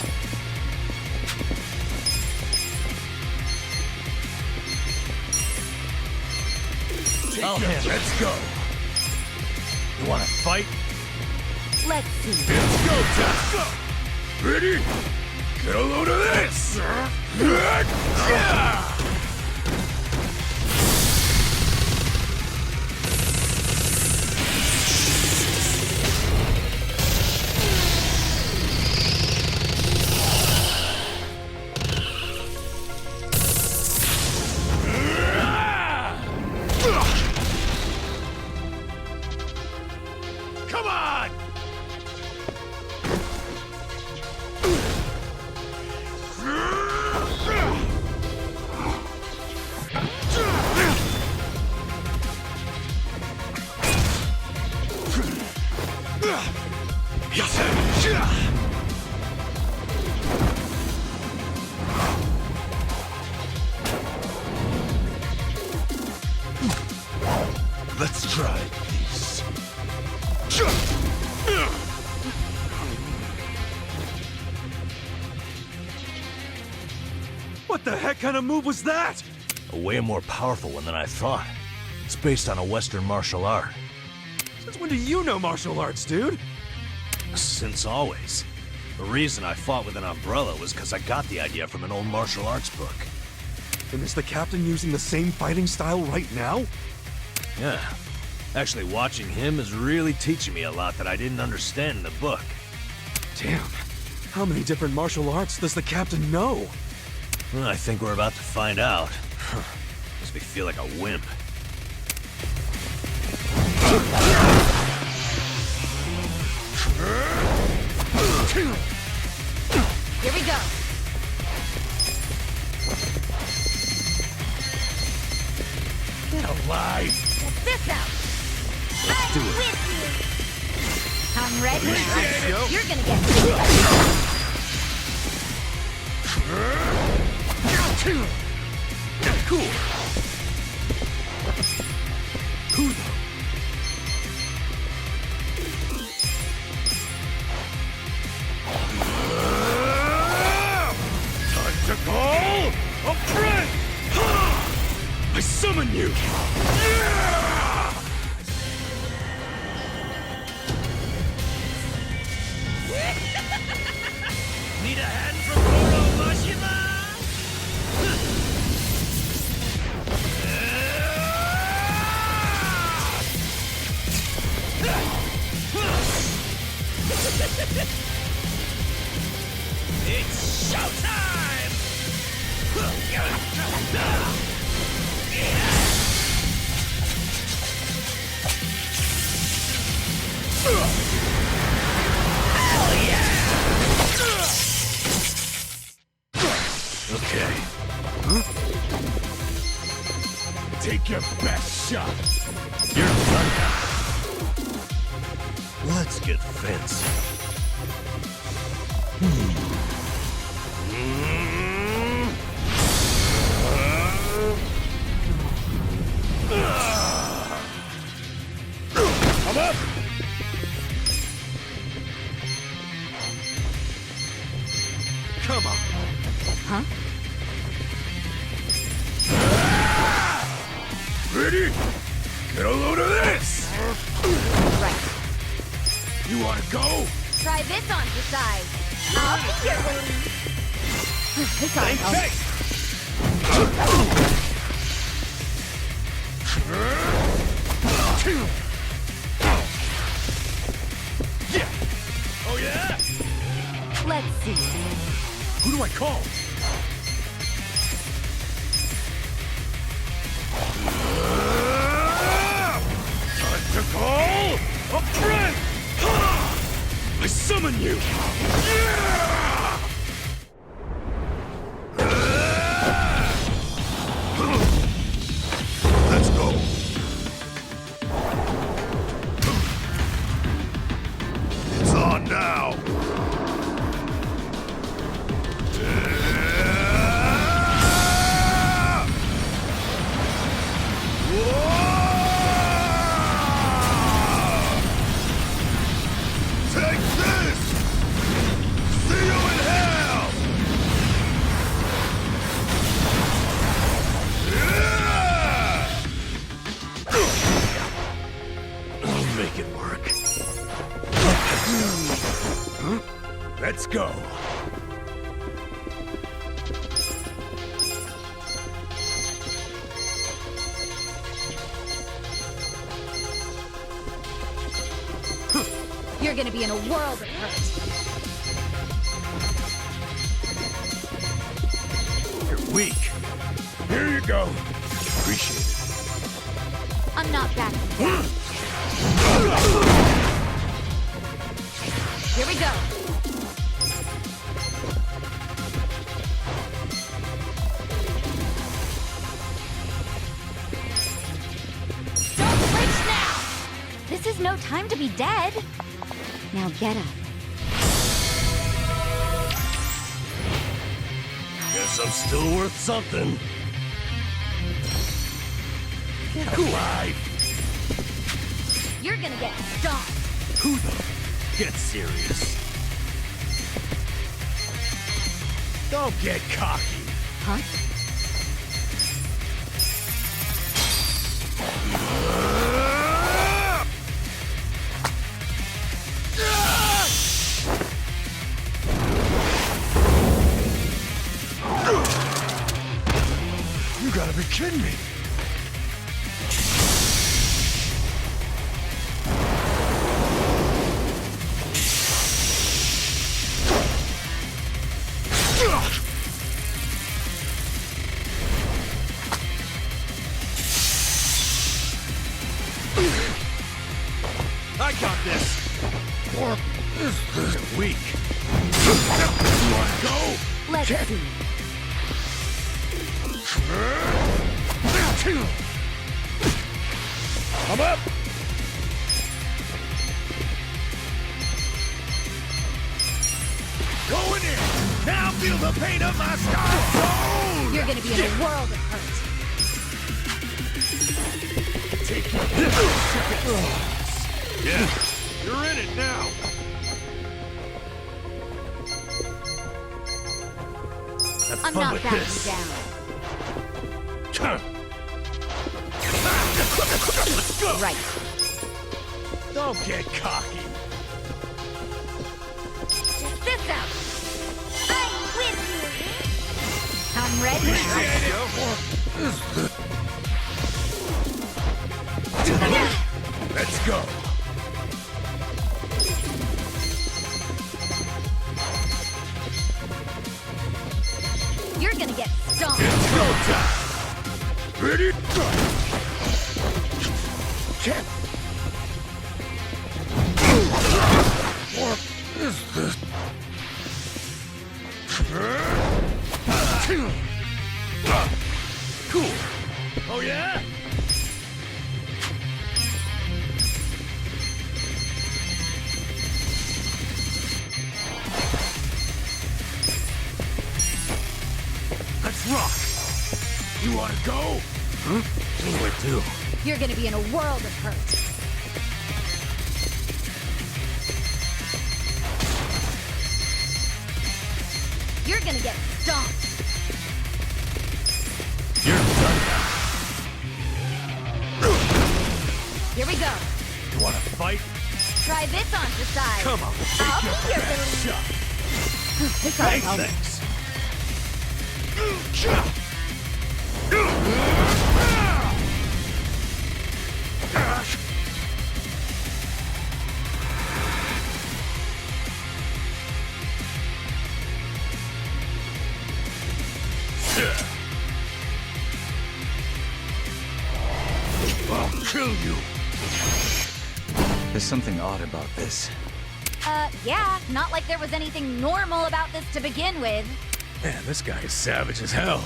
Let's go. You wanna fight? Let's see. Let's go, Let's go. Ready? Get a load of this! Come on! Let's try this. What the heck kind of move was that? A way more powerful one than I thought. It's based on a Western martial art. Since when do you know martial arts, dude? Since always. The reason I fought with an umbrella was because I got the idea from an old martial arts book. And is the captain using the same fighting style right now? Yeah. Actually, watching him is really teaching me a lot that I didn't understand in the book. Damn. How many different martial arts does the captain know? Well, I think we're about to find out. Makes me feel like a wimp. Here we go. Get alive! Check this out. I'm do it. with you. I'm ready. Appreciate it. You're gonna get Cool. Time to call a friend! I summon you! Need a hand from Goro Mashima? It's showtime! Okay. Take your best shot. You're done now. Let's get fancy. Come up! Come on. Huh? Ready? Get a load of this! Right. You wanna go? Try this on for size. I'll be your lady. It's on. Yeah! Oh yeah? Let's see. Who do I call? Time to call a friend! I summon you! Let's go. It's on now. Take this! See you in hell! I'll make it work. Let's go. You're gonna be in a world of hurt. You're weak. Here you go. Appreciate it. I'm not backing down. Here we go. Don't flinch now! This is no time to be dead. Now get up. Guess I'm still worth something. Get alive. You're gonna get stomped. Who the? Get serious. Don't get cocky. Huh? You gotta be kidding me. got this! You're weak. You wanna go? Let's see. I'm up! Going in! Now feel the pain of my scar! You're gonna be in a world of hurt. Take your Yeah, you're in it now! Have I'm fun not with backing this. down. Let's go! Right. Don't get cocky. Check this out. I'm with you. I'm ready. Let's go. You're gonna get stomped. It's go time. Ready? Go. Can't. What is this? Cool. Oh yeah? Let's rock. You wanna go? Huh? Where to? You're gonna be in a world of hurt. You're gonna get stomped. You're done now. Here we go. You wanna fight? Try this on the side. Come on, I'll take your be your best little... shot. This ought to help. Thanks. I'll kill you. There's something odd about this. Yeah, not like there was anything normal about this to begin with. Man, this guy is savage as hell.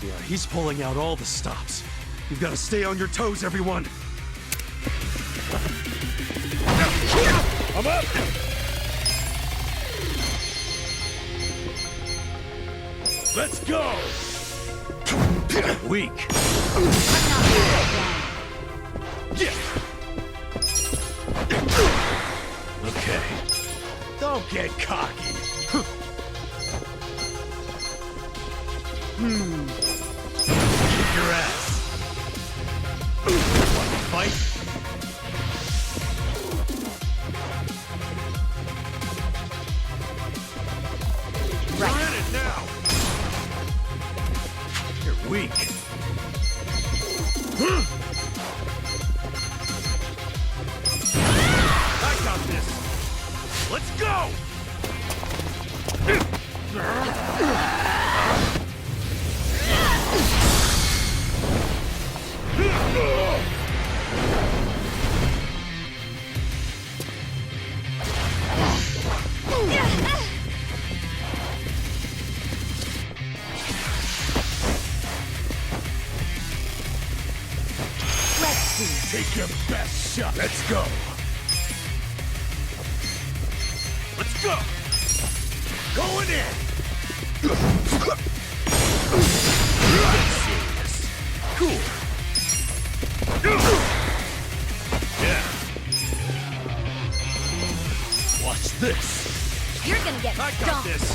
Yeah, he's pulling out all the stops. You've got to stay on your toes, everyone. I'm up. Let's go. Weak. Okay. Don't get cocky. Kick your ass. Want to fight? You're in it now. You're weak. I got this. Let's go. Let's see. Take your best shot. Let's go. Let's go. Going in. Serious. Cool. Yeah. Watch this. You're gonna get I got stomped. this.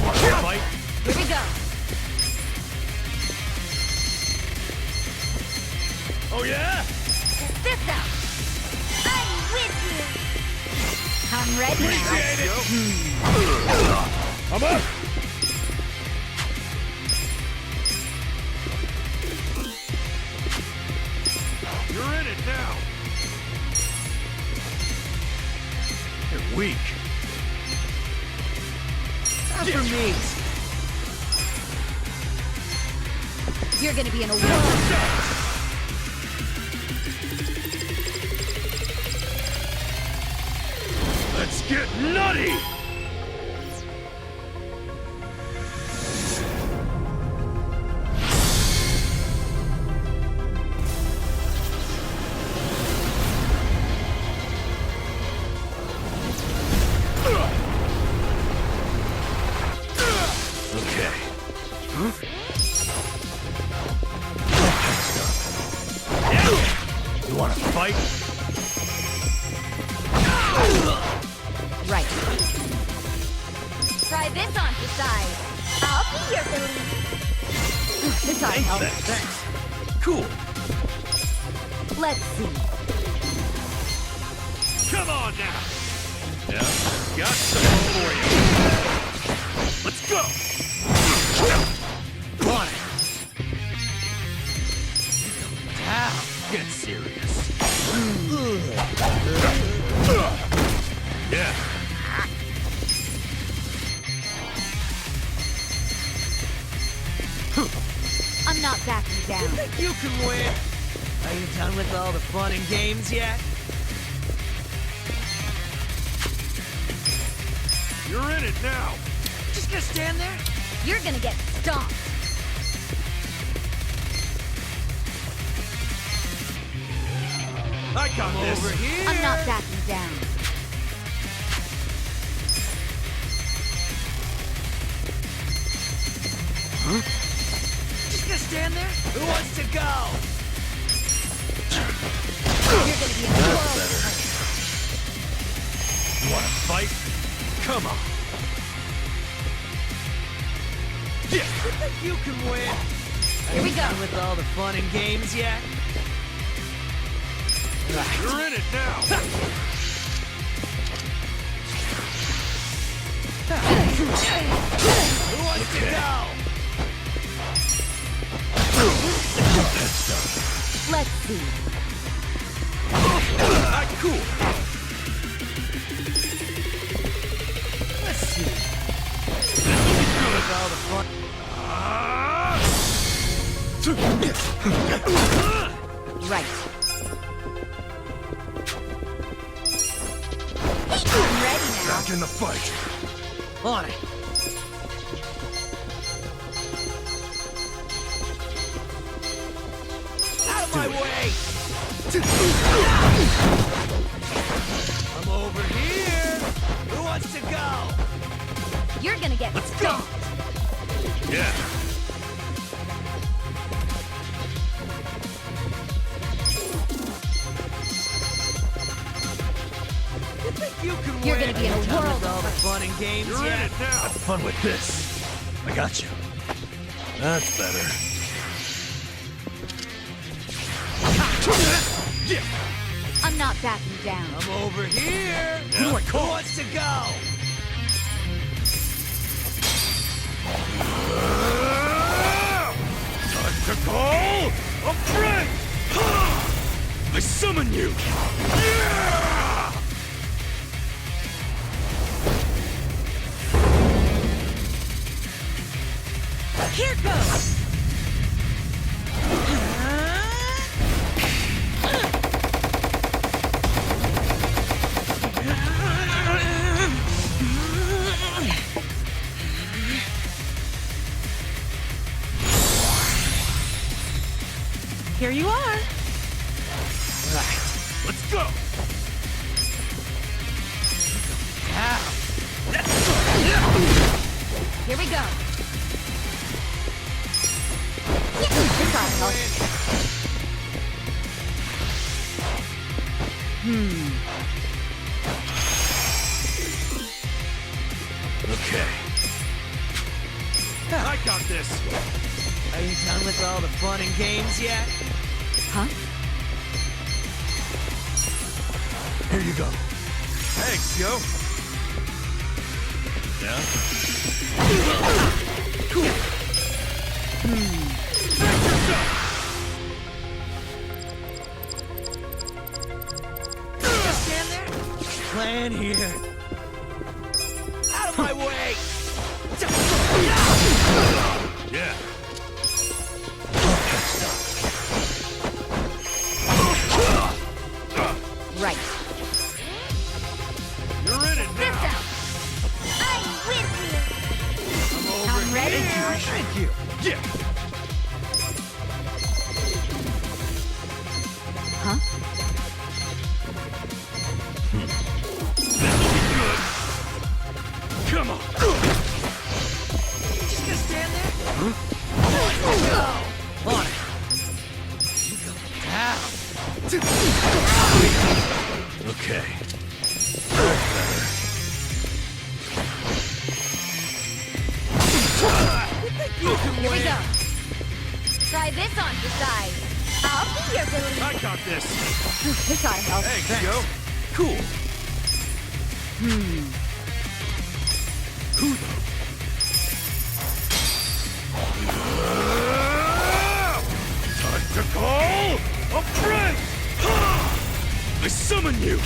Want to fight? Here we go. Oh yeah? Check this out. I'm with you. I'm ready. Appreciate it. I'm up. You're in it now. You're weak. Not for me. You're gonna be in a whirl. Let's get nutty! Okay. You wanna fight? Right. Try this on for size. I'll be your police. This ought to help. Thanks. Cool. Let's see. Come on now! Yeah, got some for you. Let's go! On it. Now, get serious. Yeah. I'm not backing down. You think you can win? Are you done with all the fun and games yet? You're in it now! Just gonna stand there? You're gonna get stomped. I got this! Over here! I'm not backing down. Just gonna stand there? Who wants to go? You're gonna be in a whirl. You wanna fight? Come on. You think you can win? Here we go. Done with all the fun and games yet? Right. You're in it now! Who wants to go? Let's see. Cool! Let's see. With all the fun. Right. I'm ready now. Back in the fight! On it. Out of my way! I'm over here! Who wants to go? You're gonna get stomped. Yeah! You think you can You're win? gonna be in a Done whirl. with all the fun and games You're in yet? it now! Have fun with this. I got you. That's better. I'm not backing down. I'm over here! Who do I call? Who wants to go? Time to call a friend! I summon you! Yeah! Here goes! Here you are. Right. Let's go! Here we go. This ought to help. Okay. I got this! Are you done with all the fun and games yet? Huh? Here you go. Thanks, yo! Yeah? Just stand there? Plan here. Out of my way! Yeah! Thank you. Yeah. Huh? This'll be good. Come on. Just gonna stand there? Huh? On it. You go down. Okay. Here we go. Try this on for size. I'll be your relief. I got this. This ought to help. Thanks, Joe. Cool. Who though? Time to call a friend! I summon you!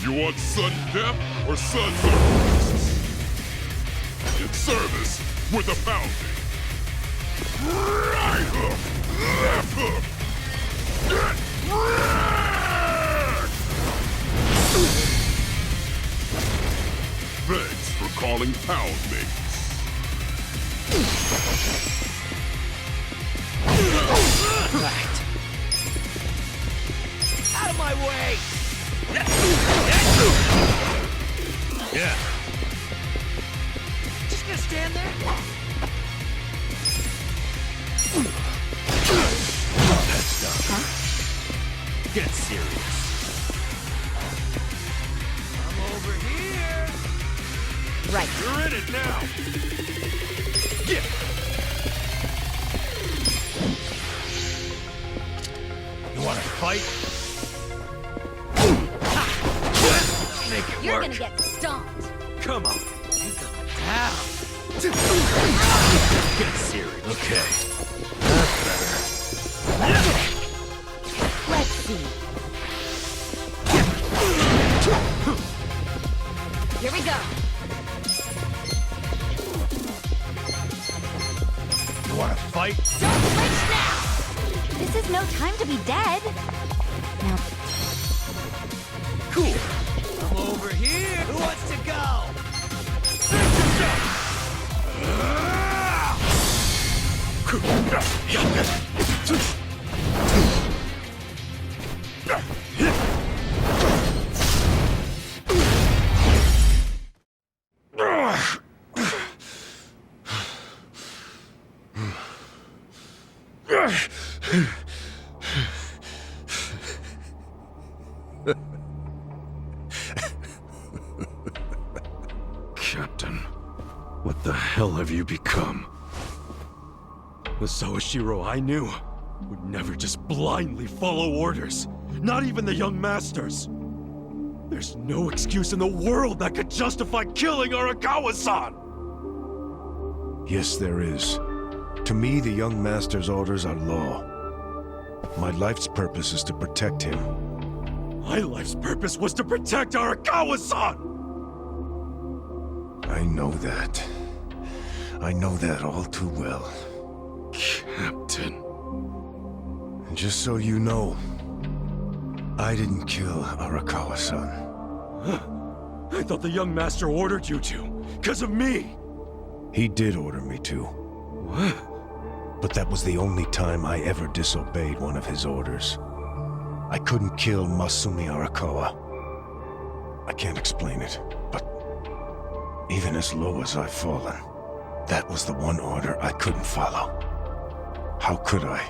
You want sudden death or sons of beasts? In service with a bounty. Right hook! Left hook! Get wrecked! Thanks for calling pound mates. Right. Out of my way! Yeah. Just gonna stand there? That's done. Huh? Get serious. I'm over here. Right. You're in it now! Yeah! You wanna fight? Make it You're work. gonna get stomped. Come on! You go down. Get serious. Okay. That's better. Let's see. Here we go. You wanna fight? Don't flinch now! This is no time to be dead. Now, Cool. I'm over here. Who wants to go? Captain, what the hell have you become? The Sawashiro I knew would never just blindly follow orders. Not even the young masters. There's no excuse in the world that could justify killing Arakawa-san! Yes, there is. To me, the young master's orders are law. My life's purpose is to protect him. My life's purpose was to protect Arakawa-san! I know that. I know that all too well. Captain. And just so you know, I didn't kill Arakawa-san. I thought the young master ordered you to, because of me! He did order me to. What? But that was the only time I ever disobeyed one of his orders. I couldn't kill Masumi Arakawa. I can't explain it, but even as low as I've fallen, that was the one order I couldn't follow. How could I?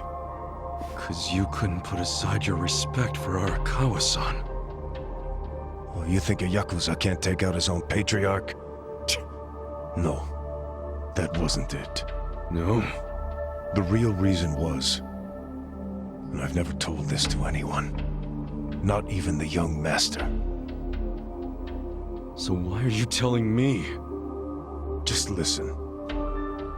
'Cause you couldn't put aside your respect for Arakawa-san. Well, you think a Yakuza can't take out his own patriarch? No, that wasn't it. No? The real reason was, and I've never told this to anyone, not even the young master. So why are you telling me? Just listen.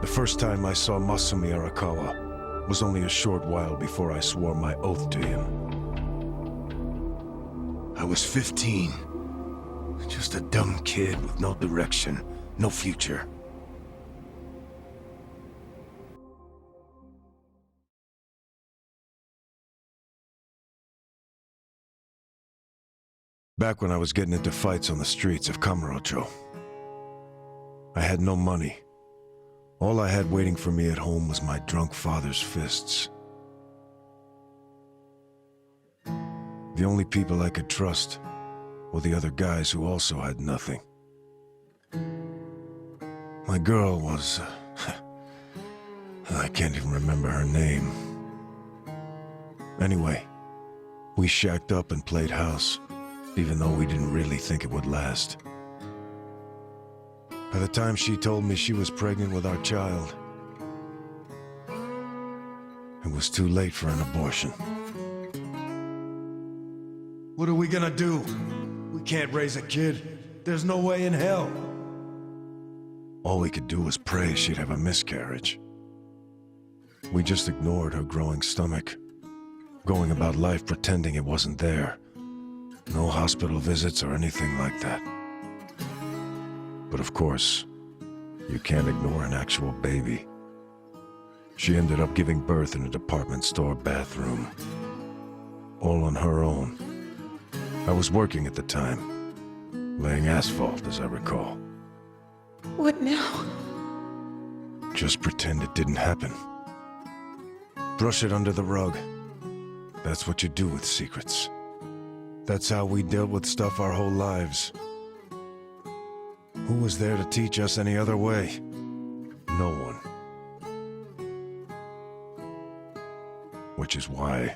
The first time I saw Masumi Arakawa was only a short while before I swore my oath to him. I was 15. Just a dumb kid with no direction, no future. Back when I was getting into fights on the streets of Kamurocho, I had no money. All I had waiting for me at home was my drunk father's fists. The only people I could trust were the other guys who also had nothing. My girl was... I can't even remember her name. Anyway, we shacked up and played house, even though we didn't really think it would last. By the time she told me she was pregnant with our child, it was too late for an abortion. What are we gonna do? We can't raise a kid. There's no way in hell. All we could do was pray she'd have a miscarriage. We just ignored her growing stomach, going about life pretending it wasn't there. No hospital visits or anything like that. But of course, you can't ignore an actual baby. She ended up giving birth in a department store bathroom. All on her own. I was working at the time, laying asphalt, as I recall. What now? Just pretend it didn't happen. Brush it under the rug. That's what you do with secrets. That's how we dealt with stuff our whole lives. Who was there to teach us any other way? No one. Which is why...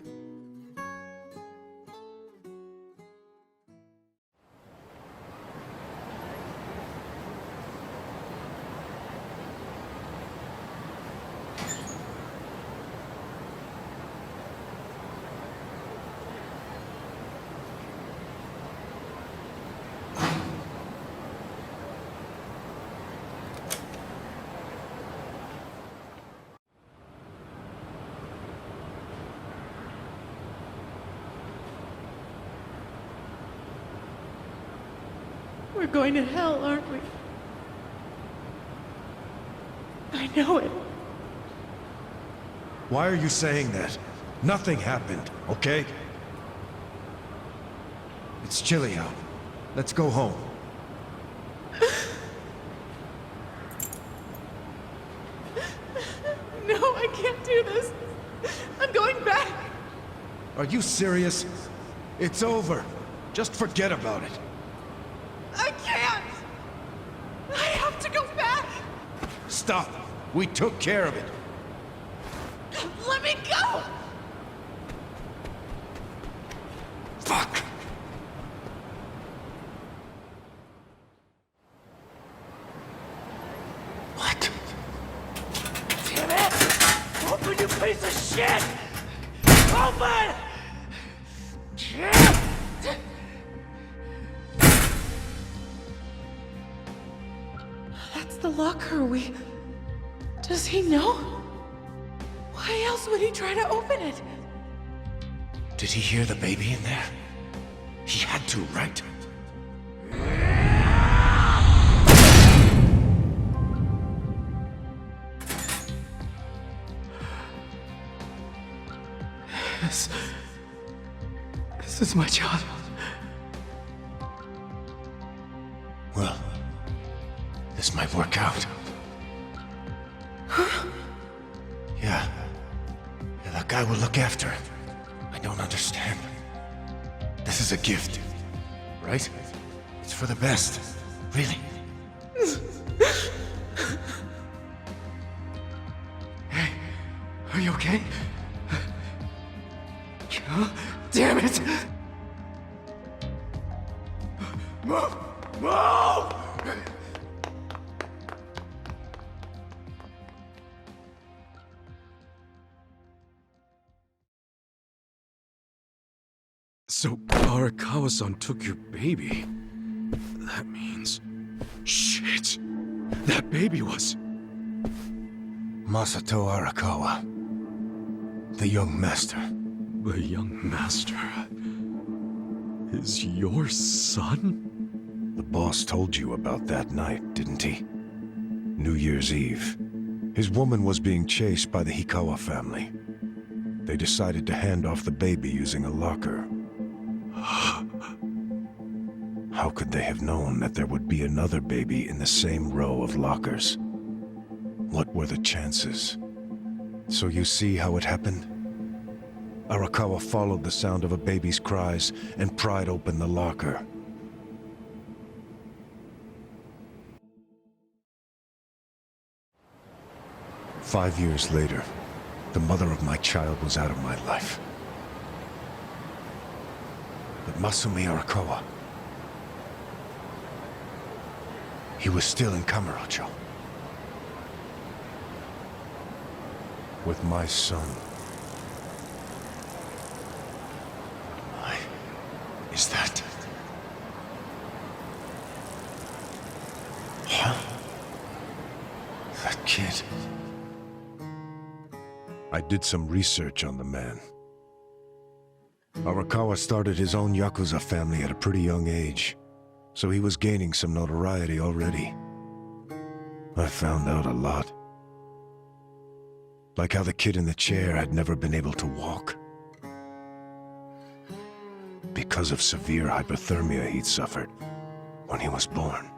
We're going to hell, aren't we? I know it. Why are you saying that? Nothing happened, okay? It's chilly out. Let's go home. No, I can't do this. I'm going back. Are you serious? It's over. Just forget about it. I can't. I have to go back. Stop. We took care of it. Let me go. Fuck. What? Damn it! Open, you piece of shit! Open! That's the locker. Does he know? Why else would he try to open it? Did he hear the baby in there? He had to, right? This is my child. Well, this might work out. Huh? Yeah, that guy will look after it. I don't understand. This is a gift, right? It's for the best, really. Hey, are you okay? Damn it! Move! Move! So, Arakawa-san took your baby. That means... Shit! That baby was... Masato Arakawa. The young master. The young master... is your son? The boss told you about that night, didn't he? New Year's Eve. His woman was being chased by the Hikawa family. They decided to hand off the baby using a locker. How could they have known that there would be another baby in the same row of lockers? What were the chances? So you see how it happened? Arakawa followed the sound of a baby's cries and pried open the locker. "5 years later, the mother of my child was out of my life. But Masumi Arakawa, he was still in Kamurocho. With my son. Is that... Huh? That kid... I did some research on the man. Arakawa started his own Yakuza family at a pretty young age, so he was gaining some notoriety already. I found out a lot. Like how the kid in the chair had never been able to walk. Because of severe hypothermia he'd suffered when he was born.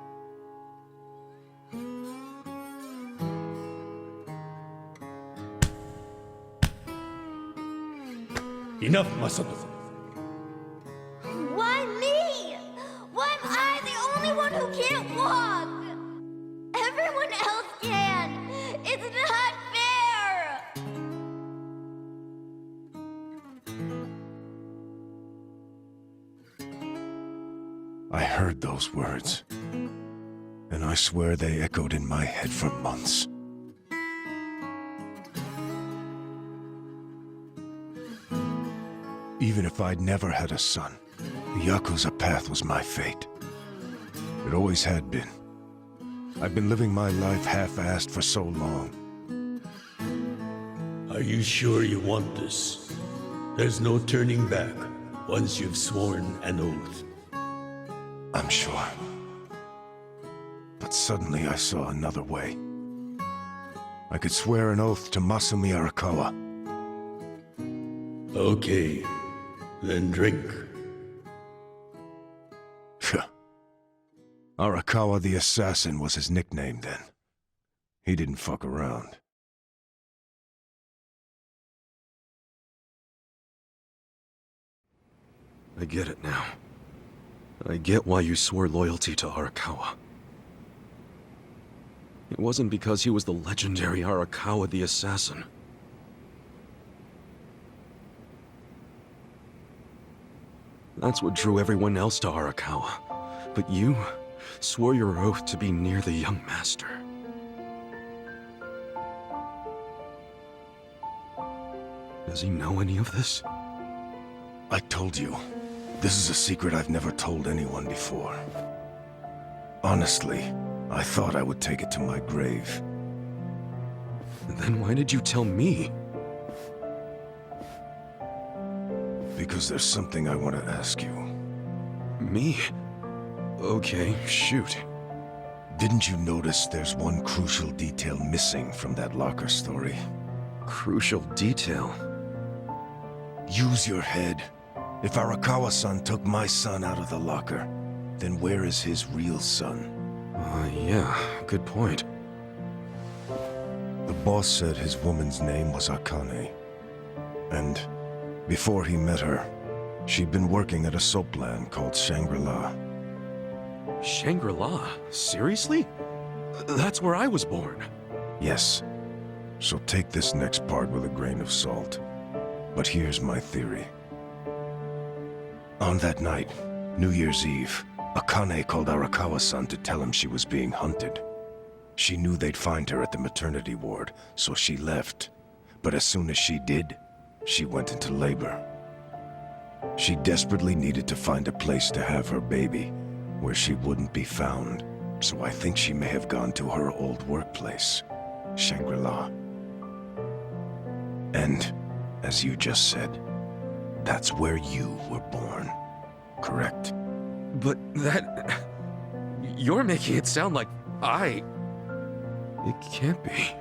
Enough, Masato. Why me? Why am I the only one who can't walk? Everyone else can. It's not fair. I heard those words, and I swear they echoed in my head for months. Even if I'd never had a son, the Yakuza path was my fate. It always had been. I've been living my life half-assed for so long. Are you sure you want this? There's no turning back once you've sworn an oath. I'm sure. But suddenly I saw another way. I could swear an oath to Masumi Arakawa. Okay, then drink. Arakawa the Assassin was his nickname then. He didn't fuck around. I get it now. I get why you swore loyalty to Arakawa. It wasn't because he was the legendary Arakawa the Assassin. That's what drew everyone else to Arakawa. But you swore your oath to be near the young master. Does he know any of this? I told you, this is a secret I've never told anyone before. Honestly, I thought I would take it to my grave. Then why did you tell me? Because there's something I want to ask you. Me? Okay, shoot. Didn't you notice there's one crucial detail missing from that locker story? Crucial detail? Use your head. If Arakawa-san took my son out of the locker, then where is his real son? Yeah, good point. The boss said his woman's name was Akane. And before he met her, she'd been working at a soap land called Shangri-La. Shangri-La? Seriously? That's where I was born. Yes. So take this next part with a grain of salt. But here's my theory. On that night, New Year's Eve, Akane called Arakawa-san to tell him she was being hunted. She knew they'd find her at the maternity ward, so she left. But as soon as she did, she went into labor. She desperately needed to find a place to have her baby, where she wouldn't be found. So I think she may have gone to her old workplace, Shangri-La. And, as you just said, that's where you were born, correct? But that... You're making it sound like I... It can't be.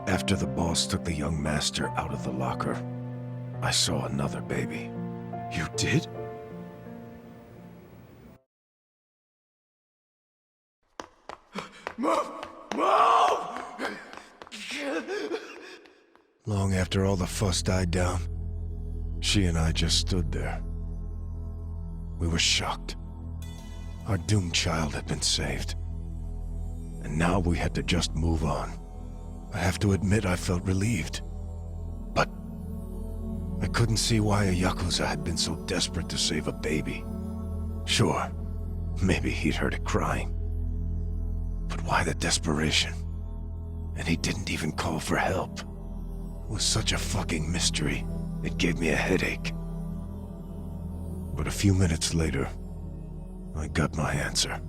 After the boss took the young master out of the locker, I saw another baby. You did? Move! Move! Long after all the fuss died down, she and I just stood there. We were shocked. Our doomed child had been saved. And now we had to just move on. I have to admit I felt relieved. But I couldn't see why a Yakuza had been so desperate to save a baby. Sure, maybe he'd heard it crying. But why the desperation? And he didn't even call for help. It was such a fucking mystery. It gave me a headache. But a few minutes later, I got my answer.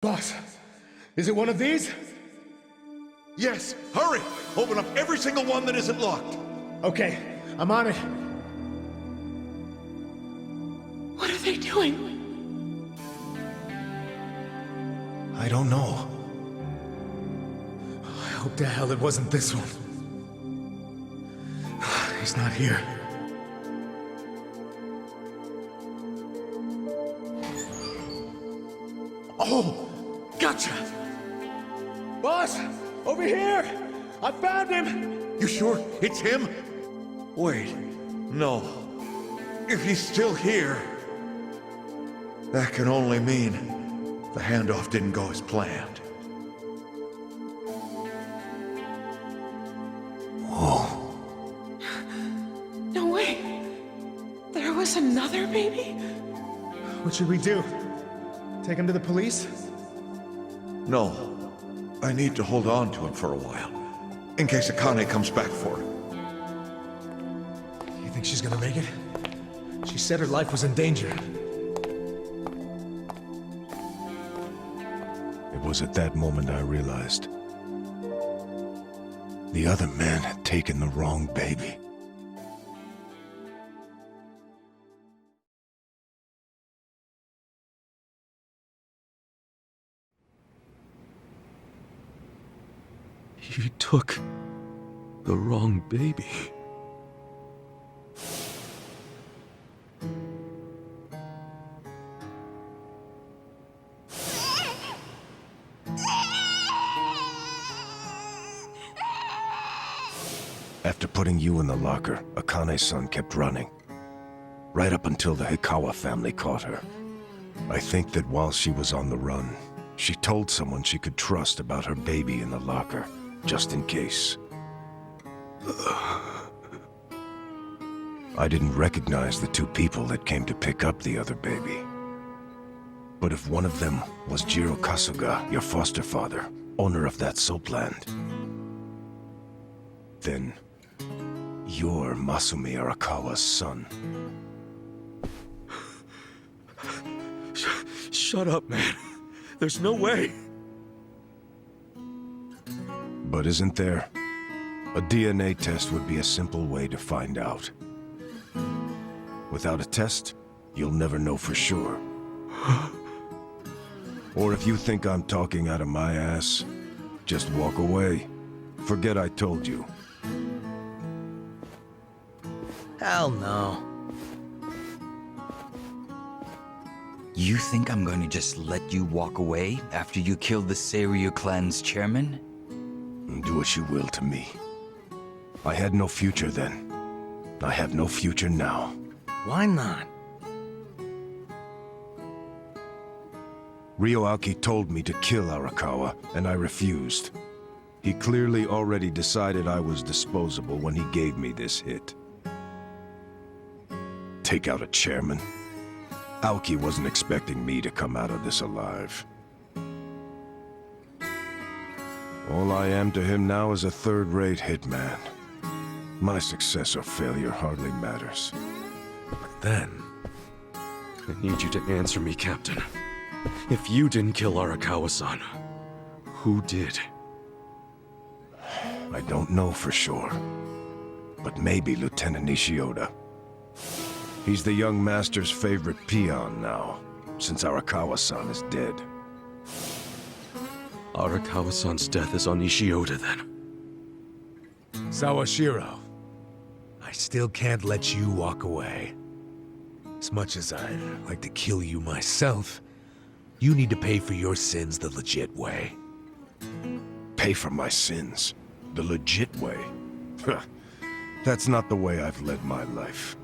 Boss, is it one of these? Yes, hurry! Open up every single one that isn't locked. Okay, I'm on it. What are they doing? I don't know. I hope to hell it wasn't this one. He's not here. Oh, gotcha! Boss, over here! I found him! You sure it's him? Wait, no. If he's still here, that can only mean the handoff didn't go as planned. Whoa. No way. There was another baby? What should we do? Take him to the police? No. I need to hold on to him for a while, in case Akane comes back for him. You think she's gonna make it? She said her life was in danger. It was at that moment I realized. The other man had taken the wrong baby. He took the wrong baby. After putting you in the locker, Akane's son kept running. Right up until the Hikawa family caught her. I think that while she was on the run, she told someone she could trust about her baby in the locker, just in case. I didn't recognize the two people that came to pick up the other baby. But if one of them was Jiro Kasuga, your foster father, owner of that soapland, then you're Masumi Arakawa's son. Shut up, man. There's no way. But isn't there? A DNA test would be a simple way to find out. Without a test, you'll never know for sure. Or if you think I'm talking out of my ass, just walk away. Forget I told you. Hell no. You think I'm going to just let you walk away after you killed the Seiryu clan's chairman? Do what you will to me. I had no future then. I have no future now. Why not? Ryoaki told me to kill Arakawa, and I refused. He clearly already decided I was disposable when he gave me this hit. Take out a chairman? Aoki wasn't expecting me to come out of this alive. All I am to him now is a third-rate hitman. My success or failure hardly matters. But then, I need you to answer me, Captain. If you didn't kill Arakawa-san, who did? I don't know for sure. But maybe Lieutenant Nishioda. He's the young master's favorite peon now, since Arakawa-san is dead. Arakawa-san's death is on Nishioda, then. Sawashiro, I still can't let you walk away. As much as I'd like to kill you myself, You need to pay for your sins the legit way. Pay for my sins. The legit way. Huh. That's not the way I've led my life.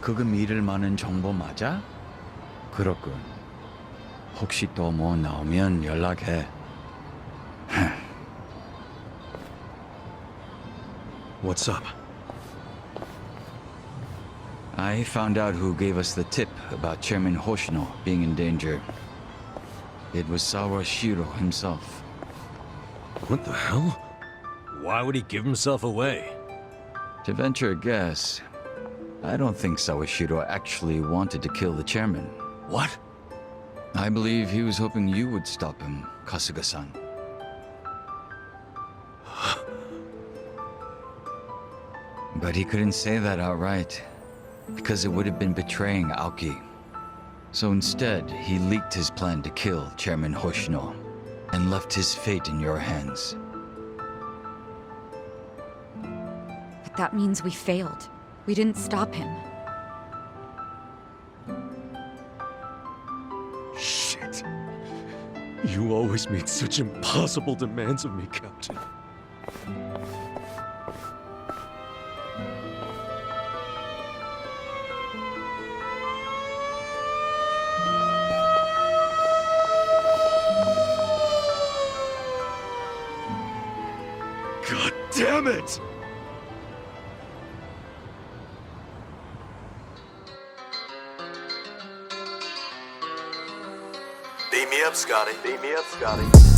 그거 믿을 만한 정보 맞아? 그렇군. 혹시 또 뭐 나오면 연락해. What's up? I found out who gave us the tip about Chairman Hoshino being in danger. It was Sawashiro himself. What the hell? Why would he give himself away? To venture a guess, I don't think Sawashiro actually wanted to kill the chairman. What? I believe he was hoping you would stop him, Kasuga-san. But he couldn't say that outright, because it would have been betraying Aoki. So instead, he leaked his plan to kill Chairman Hoshino, and left his fate in your hands. But that means we failed. We didn't stop him. Shit. You always made such impossible demands of me, Captain. God damn it! Beam me up, Scotty. Beam me up, Scotty.